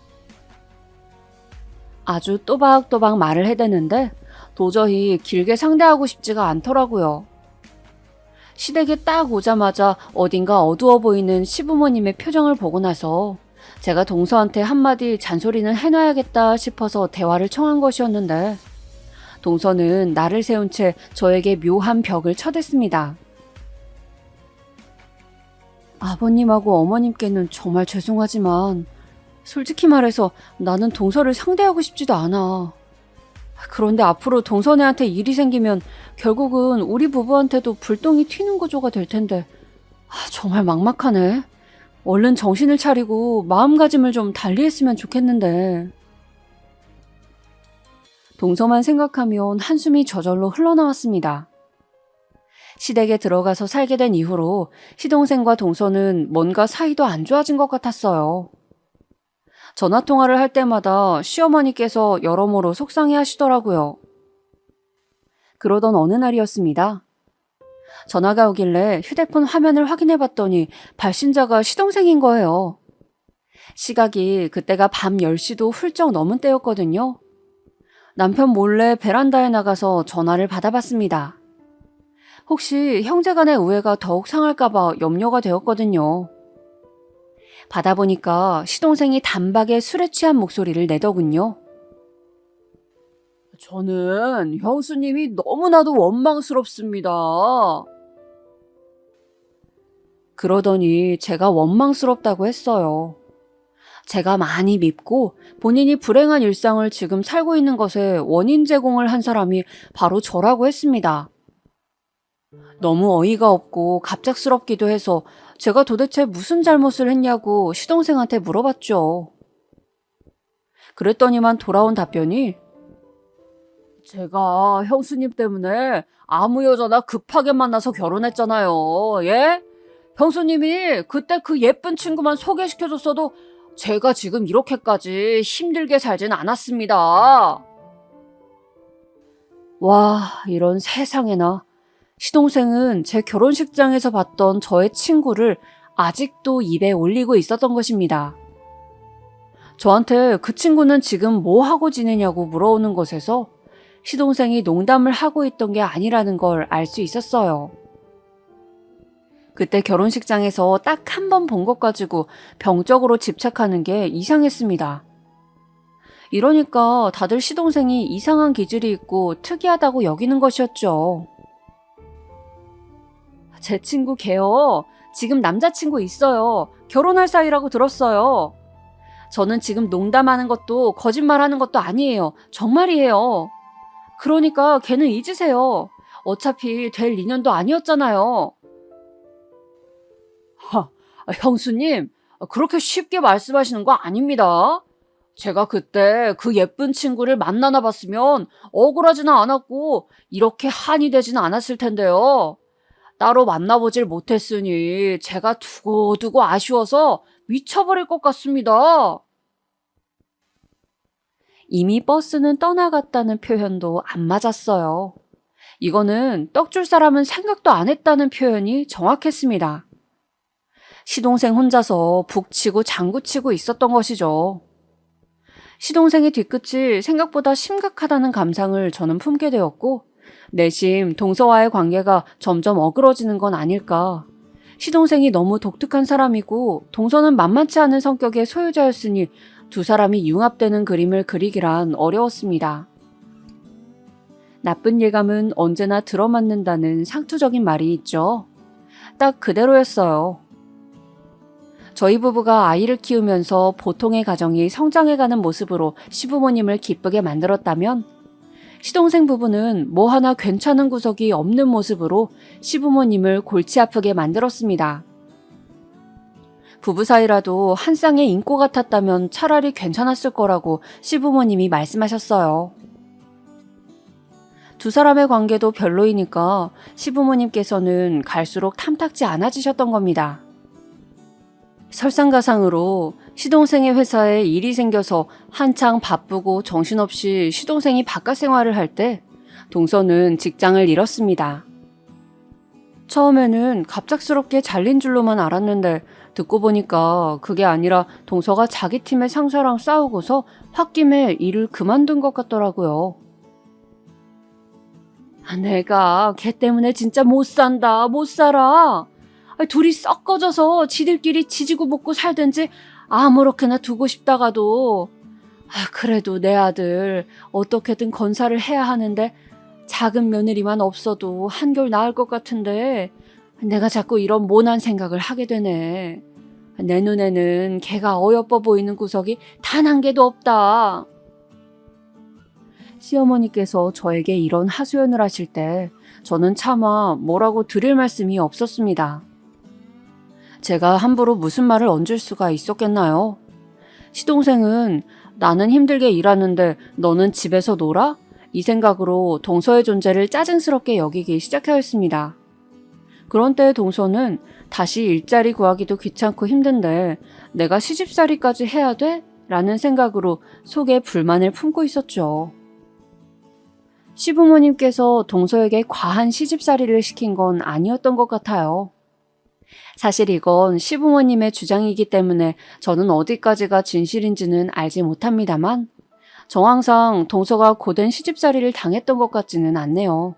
아주 또박또박 말을 해대는데 도저히 길게 상대하고 싶지가 않더라고요. 시댁에 딱 오자마자 어딘가 어두워 보이는 시부모님의 표정을 보고 나서 제가 동서한테 한마디 잔소리는 해놔야겠다 싶어서 대화를 청한 것이었는데 동서는 나를 세운 채 저에게 묘한 벽을 쳐댔습니다. 아버님하고 어머님께는 정말 죄송하지만 솔직히 말해서 나는 동서를 상대하고 싶지도 않아. 그런데 앞으로 동서네한테 일이 생기면 결국은 우리 부부한테도 불똥이 튀는 구조가 될 텐데 정말 막막하네. 얼른 정신을 차리고 마음가짐을 좀 달리했으면 좋겠는데. 동서만 생각하면 한숨이 저절로 흘러나왔습니다. 시댁에 들어가서 살게 된 이후로 시동생과 동서는 뭔가 사이도 안 좋아진 것 같았어요. 전화통화를 할 때마다 시어머니께서 여러모로 속상해 하시더라고요. 그러던 어느 날이었습니다. 전화가 오길래 휴대폰 화면을 확인해 봤더니 발신자가 시동생인 거예요. 시각이 그때가 밤 10시도 훌쩍 넘은 때였거든요. 남편 몰래 베란다에 나가서 전화를 받아봤습니다. 혹시 형제 간의 우애가 더욱 상할까봐 염려가 되었거든요. 받아보니까 시동생이 단박에 술에 취한 목소리를 내더군요. 저는 형수님이 너무나도 원망스럽습니다. 그러더니 제가 원망스럽다고 했어요. 제가 많이 밉고 본인이 불행한 일상을 지금 살고 있는 것에 원인 제공을 한 사람이 바로 저라고 했습니다. 너무 어이가 없고 갑작스럽기도 해서 제가 도대체 무슨 잘못을 했냐고 시동생한테 물어봤죠. 그랬더니만 돌아온 답변이 제가 형수님 때문에 아무 여자나 급하게 만나서 결혼했잖아요. 예? 형수님이 그때 그 예쁜 친구만 소개시켜줬어도 제가 지금 이렇게까지 힘들게 살진 않았습니다. 와, 이런 세상에나. 시동생은 제 결혼식장에서 봤던 저의 친구를 아직도 입에 올리고 있었던 것입니다. 저한테 그 친구는 지금 뭐 하고 지내냐고 물어오는 것에서 시동생이 농담을 하고 있던 게 아니라는 걸 알 수 있었어요. 그때 결혼식장에서 딱 한 번 본 것 가지고 병적으로 집착하는 게 이상했습니다. 이러니까 다들 시동생이 이상한 기질이 있고 특이하다고 여기는 것이었죠. 제 친구 걔요. 지금 남자친구 있어요. 결혼할 사이라고 들었어요. 저는 지금 농담하는 것도 거짓말하는 것도 아니에요. 정말이에요. 그러니까 걔는 잊으세요. 어차피 될 인연도 아니었잖아요. 형수님, 그렇게 쉽게 말씀하시는 거 아닙니다. 제가 그때 그 예쁜 친구를 만나나 봤으면 억울하지는 않았고 이렇게 한이 되지는 않았을 텐데요. 따로 만나보질 못했으니 제가 두고두고 아쉬워서 미쳐버릴 것 같습니다. 이미 버스는 떠나갔다는 표현도 안 맞았어요. 이거는 떡줄 사람은 생각도 안 했다는 표현이 정확했습니다. 시동생 혼자서 북치고 장구치고 있었던 것이죠. 시동생의 뒤끝이 생각보다 심각하다는 감상을 저는 품게 되었고 내심 동서와의 관계가 점점 어그러지는 건 아닐까. 시동생이 너무 독특한 사람이고 동서는 만만치 않은 성격의 소유자였으니 두 사람이 융합되는 그림을 그리기란 어려웠습니다. 나쁜 예감은 언제나 들어맞는다는 상투적인 말이 있죠. 딱 그대로였어요. 저희 부부가 아이를 키우면서 보통의 가정이 성장해가는 모습으로 시부모님을 기쁘게 만들었다면 시동생 부부는 뭐 하나 괜찮은 구석이 없는 모습으로 시부모님을 골치 아프게 만들었습니다. 부부 사이라도 한 쌍의 인꼬 같았다면 차라리 괜찮았을 거라고 시부모님이 말씀하셨어요. 두 사람의 관계도 별로이니까 시부모님께서는 갈수록 탐탁지 않아지셨던 겁니다. 설상가상으로 시동생의 회사에 일이 생겨서 한창 바쁘고 정신없이 시동생이 바깥 생활을 할 때 동서는 직장을 잃었습니다. 처음에는 갑작스럽게 잘린 줄로만 알았는데 듣고 보니까 그게 아니라 동서가 자기 팀의 상사랑 싸우고서 홧김에 일을 그만둔 것 같더라고요. 내가 걔 때문에 진짜 못 산다, 못 살아. 둘이 썩어져서 지들끼리 지지고 볶고 살든지 아무렇게나 두고 싶다가도 그래도 내 아들 어떻게든 건사를 해야 하는데 작은 며느리만 없어도 한결 나을 것 같은데 내가 자꾸 이런 모난 생각을 하게 되네. 내 눈에는 걔가 어여뻐 보이는 구석이 단 한 개도 없다. 시어머니께서 저에게 이런 하소연을 하실 때 저는 차마 뭐라고 드릴 말씀이 없었습니다. 제가 함부로 무슨 말을 얹을 수가 있었겠나요? 시동생은 나는 힘들게 일하는데 너는 집에서 놀아? 이 생각으로 동서의 존재를 짜증스럽게 여기기 시작하였습니다. 그런 때 동서는 다시 일자리 구하기도 귀찮고 힘든데 내가 시집살이까지 해야 돼? 라는 생각으로 속에 불만을 품고 있었죠. 시부모님께서 동서에게 과한 시집살이를 시킨 건 아니었던 것 같아요. 사실 이건 시부모님의 주장이기 때문에 저는 어디까지가 진실인지는 알지 못합니다만 정황상 동서가 고된 시집살이를 당했던 것 같지는 않네요.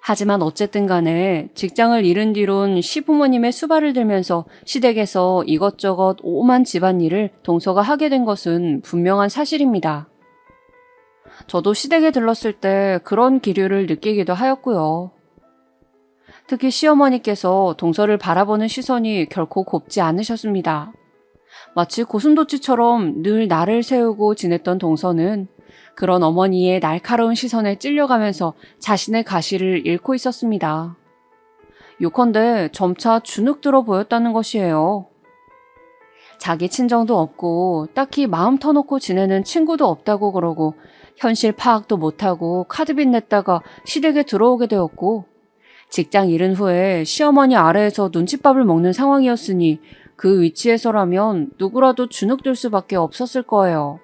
하지만 어쨌든 간에 직장을 잃은 뒤론 시부모님의 수발을 들면서 시댁에서 이것저것 오만 집안일을 동서가 하게 된 것은 분명한 사실입니다. 저도 시댁에 들렀을 때 그런 기류를 느끼기도 하였고요. 특히 시어머니께서 동서를 바라보는 시선이 결코 곱지 않으셨습니다. 마치 고슴도치처럼 늘 나를 세우고 지냈던 동서는 그런 어머니의 날카로운 시선에 찔려가면서 자신의 가시를 잃고 있었습니다. 요컨대 점차 주눅들어 보였다는 것이에요. 자기 친정도 없고 딱히 마음 터놓고 지내는 친구도 없다고 그러고 현실 파악도 못하고 카드빚 냈다가 시댁에 들어오게 되었고 직장 잃은 후에 시어머니 아래에서 눈칫밥을 먹는 상황이었으니 그 위치에서라면 누구라도 주눅들 수밖에 없었을 거예요.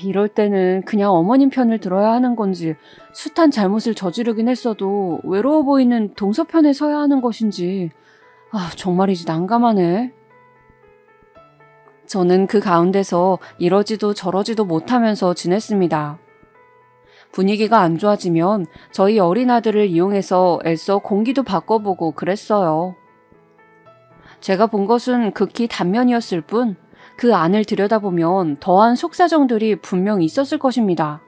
이럴 때는 그냥 어머님 편을 들어야 하는 건지 숱한 잘못을 저지르긴 했어도 외로워 보이는 동서 편에 서야 하는 것인지 정말이지 난감하네. 저는 그 가운데서 이러지도 저러지도 못하면서 지냈습니다. 분위기가 안 좋아지면 저희 어린 아들을 이용해서 애써 공기도 바꿔보고 그랬어요. 제가 본 것은 극히 단면이었을 뿐 그 안을 들여다보면 더한 속사정들이 분명 있었을 것입니다.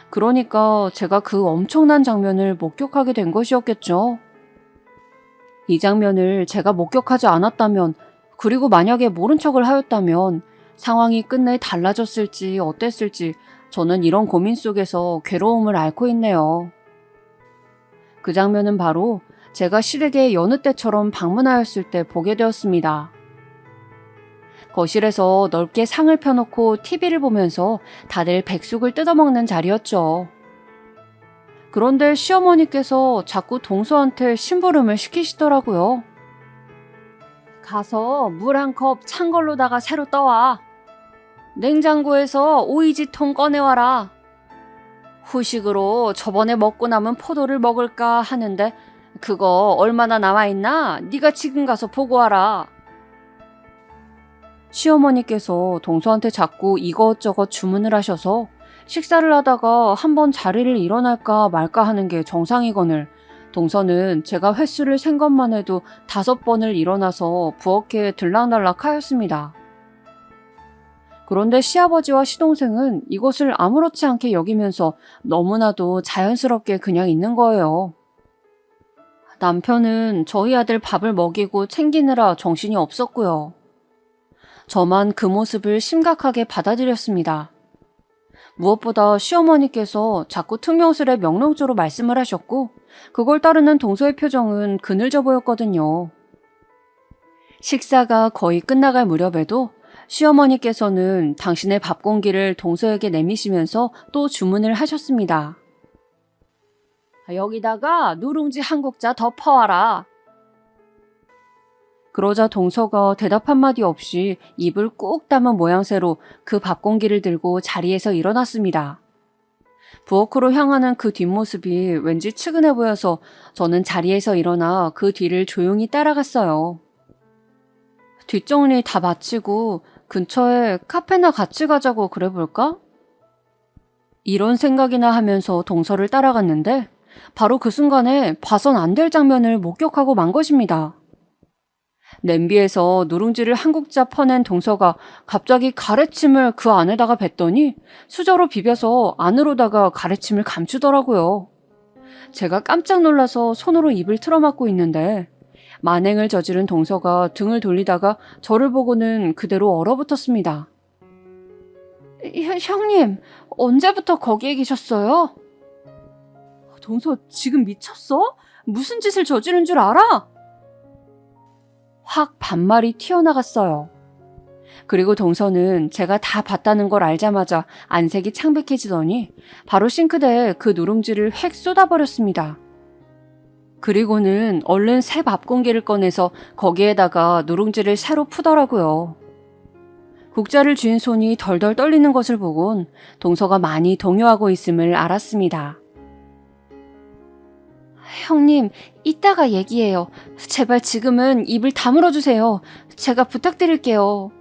그러니까 제가 그 엄청난 장면을 목격하게 된 것이었겠죠. 이 장면을 제가 목격하지 않았다면, 그리고 만약에 모른 척을 하였다면 상황이 끝내 달라졌을지 어땠을지 저는 이런 고민 속에서 괴로움을 앓고 있네요. 그 장면은 바로 제가 시댁에 여느 때처럼 방문하였을 때 보게 되었습니다. 거실에서 넓게 상을 펴놓고 TV를 보면서 다들 백숙을 뜯어먹는 자리였죠. 그런데 시어머니께서 자꾸 동서한테 심부름을 시키시더라고요. 가서 물 한 컵 찬 걸로다가 새로 떠와. 냉장고에서 오이지통 꺼내와라. 후식으로 저번에 먹고 남은 포도를 먹을까 하는데 그거 얼마나 남아있나? 네가 지금 가서 보고 와라. 시어머니께서 동서한테 자꾸 이것저것 주문을 하셔서 식사를 하다가 한번 자리를 일어날까 말까 하는 게 정상이거늘 동서는 제가 횟수를 센 것만 해도 5번을 일어나서 부엌에 들락날락 하였습니다. 그런데 시아버지와 시동생은 이것을 아무렇지 않게 여기면서 너무나도 자연스럽게 그냥 있는 거예요. 남편은 저희 아들 밥을 먹이고 챙기느라 정신이 없었고요. 저만 그 모습을 심각하게 받아들였습니다. 무엇보다 시어머니께서 자꾸 퉁명스레 명령조로 말씀을 하셨고 그걸 따르는 동서의 표정은 그늘져 보였거든요. 식사가 거의 끝나갈 무렵에도 시어머니께서는 당신의 밥 공기를 동서에게 내미시면서 또 주문을 하셨습니다. 여기다가 누룽지 한 국자 더 퍼와라. 그러자 동서가 대답 한마디 없이 입을 꾹 담은 모양새로 그 밥 공기를 들고 자리에서 일어났습니다. 부엌으로 향하는 그 뒷모습이 왠지 측은해 보여서 저는 자리에서 일어나 그 뒤를 조용히 따라갔어요. 뒷정리 다 마치고 근처에 카페나 같이 가자고 그래 볼까? 이런 생각이나 하면서 동서를 따라갔는데 바로 그 순간에 봐선 안 될 장면을 목격하고 만 것입니다. 냄비에서 누룽지를 한 국자 퍼낸 동서가 갑자기 가래침을 그 안에다가 뱉더니 수저로 비벼서 안으로다가 가래침을 감추더라고요. 제가 깜짝 놀라서 손으로 입을 틀어막고 있는데 만행을 저지른 동서가 등을 돌리다가 저를 보고는 그대로 얼어붙었습니다. 형님, 언제부터 거기에 계셨어요? 동서 지금 미쳤어? 무슨 짓을 저지른 줄 알아? 확 반말이 튀어나갔어요. 그리고 동서는 제가 다 봤다는 걸 알자마자 안색이 창백해지더니 바로 싱크대에 그 누룽지를 획 쏟아버렸습니다. 그리고는 얼른 새 밥 공기를 꺼내서 거기에다가 누룽지를 새로 푸더라고요. 국자를 쥔 손이 덜덜 떨리는 것을 보곤 동서가 많이 동요하고 있음을 알았습니다. 형님, 이따가 얘기해요. 제발 지금은 입을 다물어 주세요. 제가 부탁드릴게요.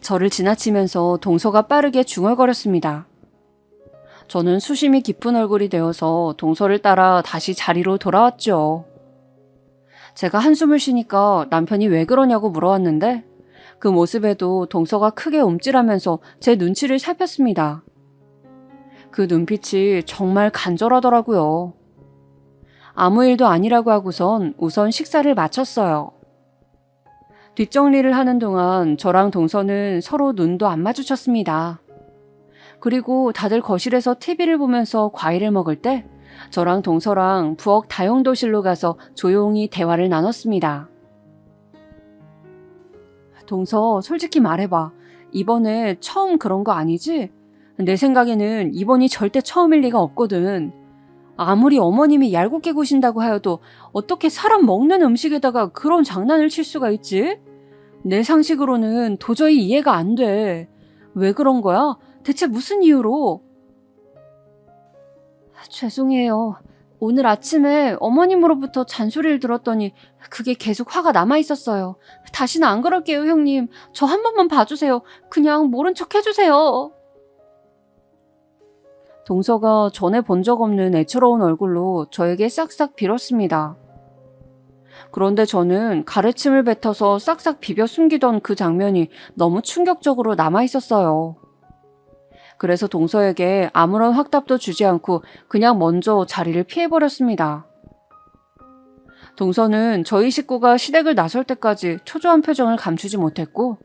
저를 지나치면서 동서가 빠르게 중얼거렸습니다. 저는 수심이 깊은 얼굴이 되어서 동서를 따라 다시 자리로 돌아왔죠. 제가 한숨을 쉬니까 남편이 왜 그러냐고 물어왔는데 그 모습에도 동서가 크게 움찔하면서 제 눈치를 살폈습니다. 그 눈빛이 정말 간절하더라고요. 아무 일도 아니라고 하고선 우선 식사를 마쳤어요. 뒷정리를 하는 동안 저랑 동서는 서로 눈도 안 마주쳤습니다. 그리고 다들 거실에서 TV를 보면서 과일을 먹을 때 저랑 동서랑 부엌 다용도실로 가서 조용히 대화를 나눴습니다. 동서, 솔직히 말해봐. 이번에 처음 그런 거 아니지? 내 생각에는 이번이 절대 처음일 리가 없거든. 아무리 어머님이 얄궂게 구신다고 하여도 어떻게 사람 먹는 음식에다가 그런 장난을 칠 수가 있지? 내 상식으로는 도저히 이해가 안 돼. 왜 그런 거야? 대체 무슨 이유로? 죄송해요. 오늘 아침에 어머님으로부터 잔소리를 들었더니 그게 계속 화가 남아있었어요. 다시는 안 그럴게요, 형님. 저 한 번만 봐주세요. 그냥 모른 척 해주세요. 동서가 전에 본 적 없는 애처로운 얼굴로 저에게 싹싹 빌었습니다. 그런데 저는 가래침을 뱉어서 싹싹 비벼 숨기던 그 장면이 너무 충격적으로 남아있었어요. 그래서 동서에게 아무런 확답도 주지 않고 그냥 먼저 자리를 피해버렸습니다. 동서는 저희 식구가 시댁을 나설 때까지 초조한 표정을 감추지 못했고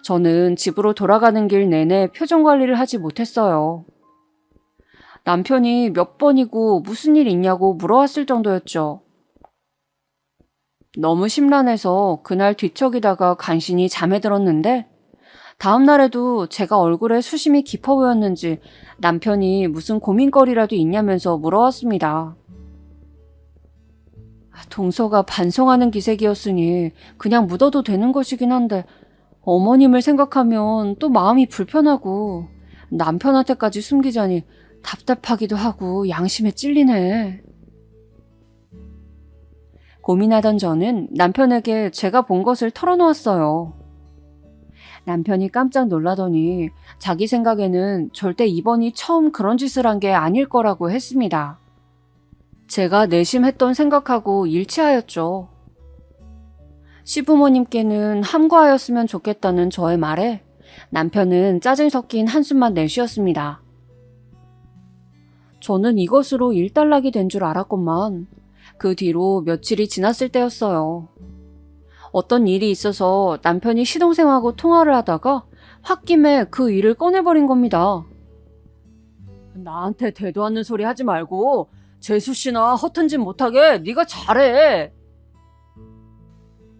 저는 집으로 돌아가는 길 내내 표정 관리를 하지 못했어요. 남편이 몇 번이고 무슨 일 있냐고 물어왔을 정도였죠. 너무 심란해서 그날 뒤척이다가 간신히 잠에 들었는데 다음 날에도 제가 얼굴에 수심이 깊어 보였는지 남편이 무슨 고민거리라도 있냐면서 물어왔습니다. 동서가 반성하는 기색이었으니 그냥 묻어도 되는 것이긴 한데 어머님을 생각하면 또 마음이 불편하고 남편한테까지 숨기자니 답답하기도 하고 양심에 찔리네. 고민하던 저는 남편에게 제가 본 것을 털어놓았어요. 남편이 깜짝 놀라더니 자기 생각에는 절대 이번이 처음 그런 짓을 한 게 아닐 거라고 했습니다. 제가 내심했던 생각하고 일치하였죠. 시부모님께는 함구하였으면 좋겠다는 저의 말에 남편은 짜증 섞인 한숨만 내쉬었습니다. 저는 이것으로 일단락이 된 줄 알았건만 그 뒤로 며칠이 지났을 때였어요. 어떤 일이 있어서 남편이 시동생하고 통화를 하다가 홧김에 그 일을 꺼내버린 겁니다. 나한테 대도 않는 소리 하지 말고 재수 씨나 허튼 짓 못하게 네가 잘해.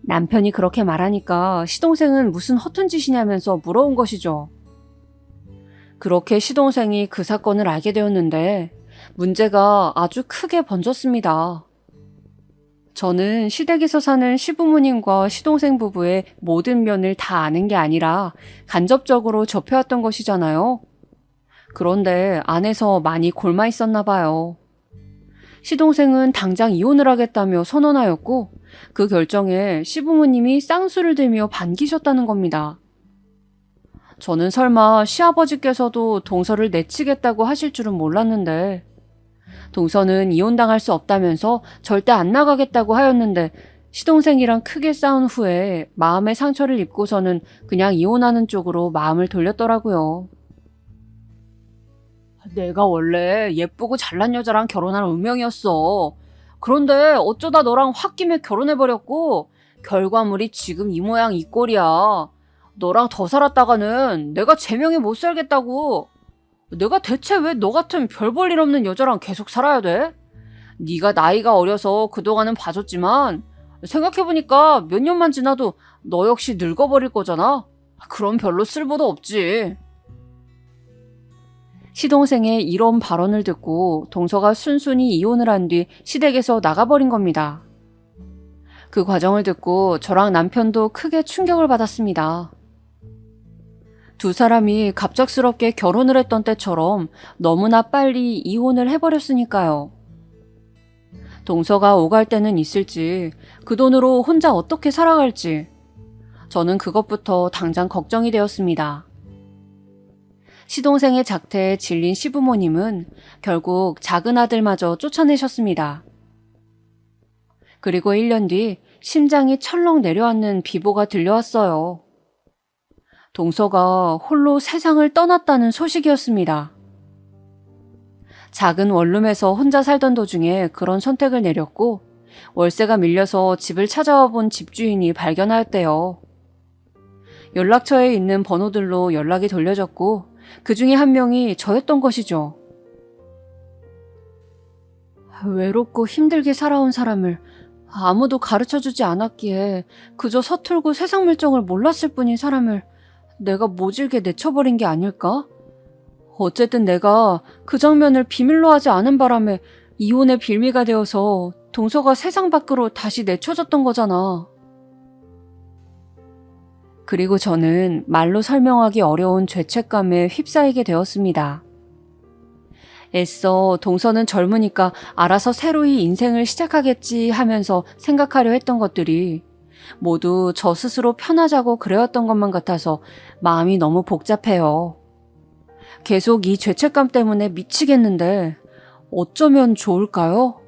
남편이 그렇게 말하니까 시동생은 무슨 허튼 짓이냐면서 물어온 것이죠. 그렇게 시동생이 그 사건을 알게 되었는데 문제가 아주 크게 번졌습니다. 저는 시댁에서 사는 시부모님과 시동생 부부의 모든 면을 다 아는 게 아니라 간접적으로 접해왔던 것이잖아요. 그런데 안에서 많이 골마 있었나 봐요. 시동생은 당장 이혼을 하겠다며 선언하였고 그 결정에 시부모님이 쌍수를 들며 반기셨다는 겁니다. 저는 설마 시아버지께서도 동서를 내치겠다고 하실 줄은 몰랐는데 동서는 이혼당할 수 없다면서 절대 안 나가겠다고 하였는데 시동생이랑 크게 싸운 후에 마음의 상처를 입고서는 그냥 이혼하는 쪽으로 마음을 돌렸더라고요. 내가 원래 예쁘고 잘난 여자랑 결혼할 운명이었어. 그런데 어쩌다 너랑 홧김에 결혼해버렸고 결과물이 지금 이 모양 이 꼴이야. 너랑 더 살았다가는 내가 제명에 못 살겠다고. 내가 대체 왜 너 같은 별 볼 일 없는 여자랑 계속 살아야 돼? 네가 나이가 어려서 그동안은 봐줬지만 생각해보니까 몇 년만 지나도 너 역시 늙어버릴 거잖아. 그럼 별로 쓸모도 없지. 시동생의 이런 발언을 듣고 동서가 순순히 이혼을 한 뒤 시댁에서 나가버린 겁니다. 그 과정을 듣고 저랑 남편도 크게 충격을 받았습니다. 두 사람이 갑작스럽게 결혼을 했던 때처럼 너무나 빨리 이혼을 해버렸으니까요. 동서가 오갈 때는 있을지 그 돈으로 혼자 어떻게 살아갈지 저는 그것부터 당장 걱정이 되었습니다. 시동생의 작태에 질린 시부모님은 결국 작은 아들마저 쫓아내셨습니다. 그리고 1년 뒤 심장이 철렁 내려앉는 비보가 들려왔어요. 동서가 홀로 세상을 떠났다는 소식이었습니다. 작은 원룸에서 혼자 살던 도중에 그런 선택을 내렸고 월세가 밀려서 집을 찾아와 본 집주인이 발견하였대요. 연락처에 있는 번호들로 연락이 돌려졌고 그 중에 한 명이 저였던 것이죠. 외롭고 힘들게 살아온 사람을 아무도 가르쳐주지 않았기에 그저 서툴고 세상 물정을 몰랐을 뿐인 사람을 내가 모질게 내쳐버린 게 아닐까? 어쨌든 내가 그 장면을 비밀로 하지 않은 바람에 이혼의 빌미가 되어서 동서가 세상 밖으로 다시 내쳐졌던 거잖아. 그리고 저는 말로 설명하기 어려운 죄책감에 휩싸이게 되었습니다. 애써 동서는 젊으니까 알아서 새로이 인생을 시작하겠지 하면서 생각하려 했던 것들이 모두 저 스스로 편하자고 그래왔던 것만 같아서 마음이 너무 복잡해요. 계속 이 죄책감 때문에 미치겠는데 어쩌면 좋을까요?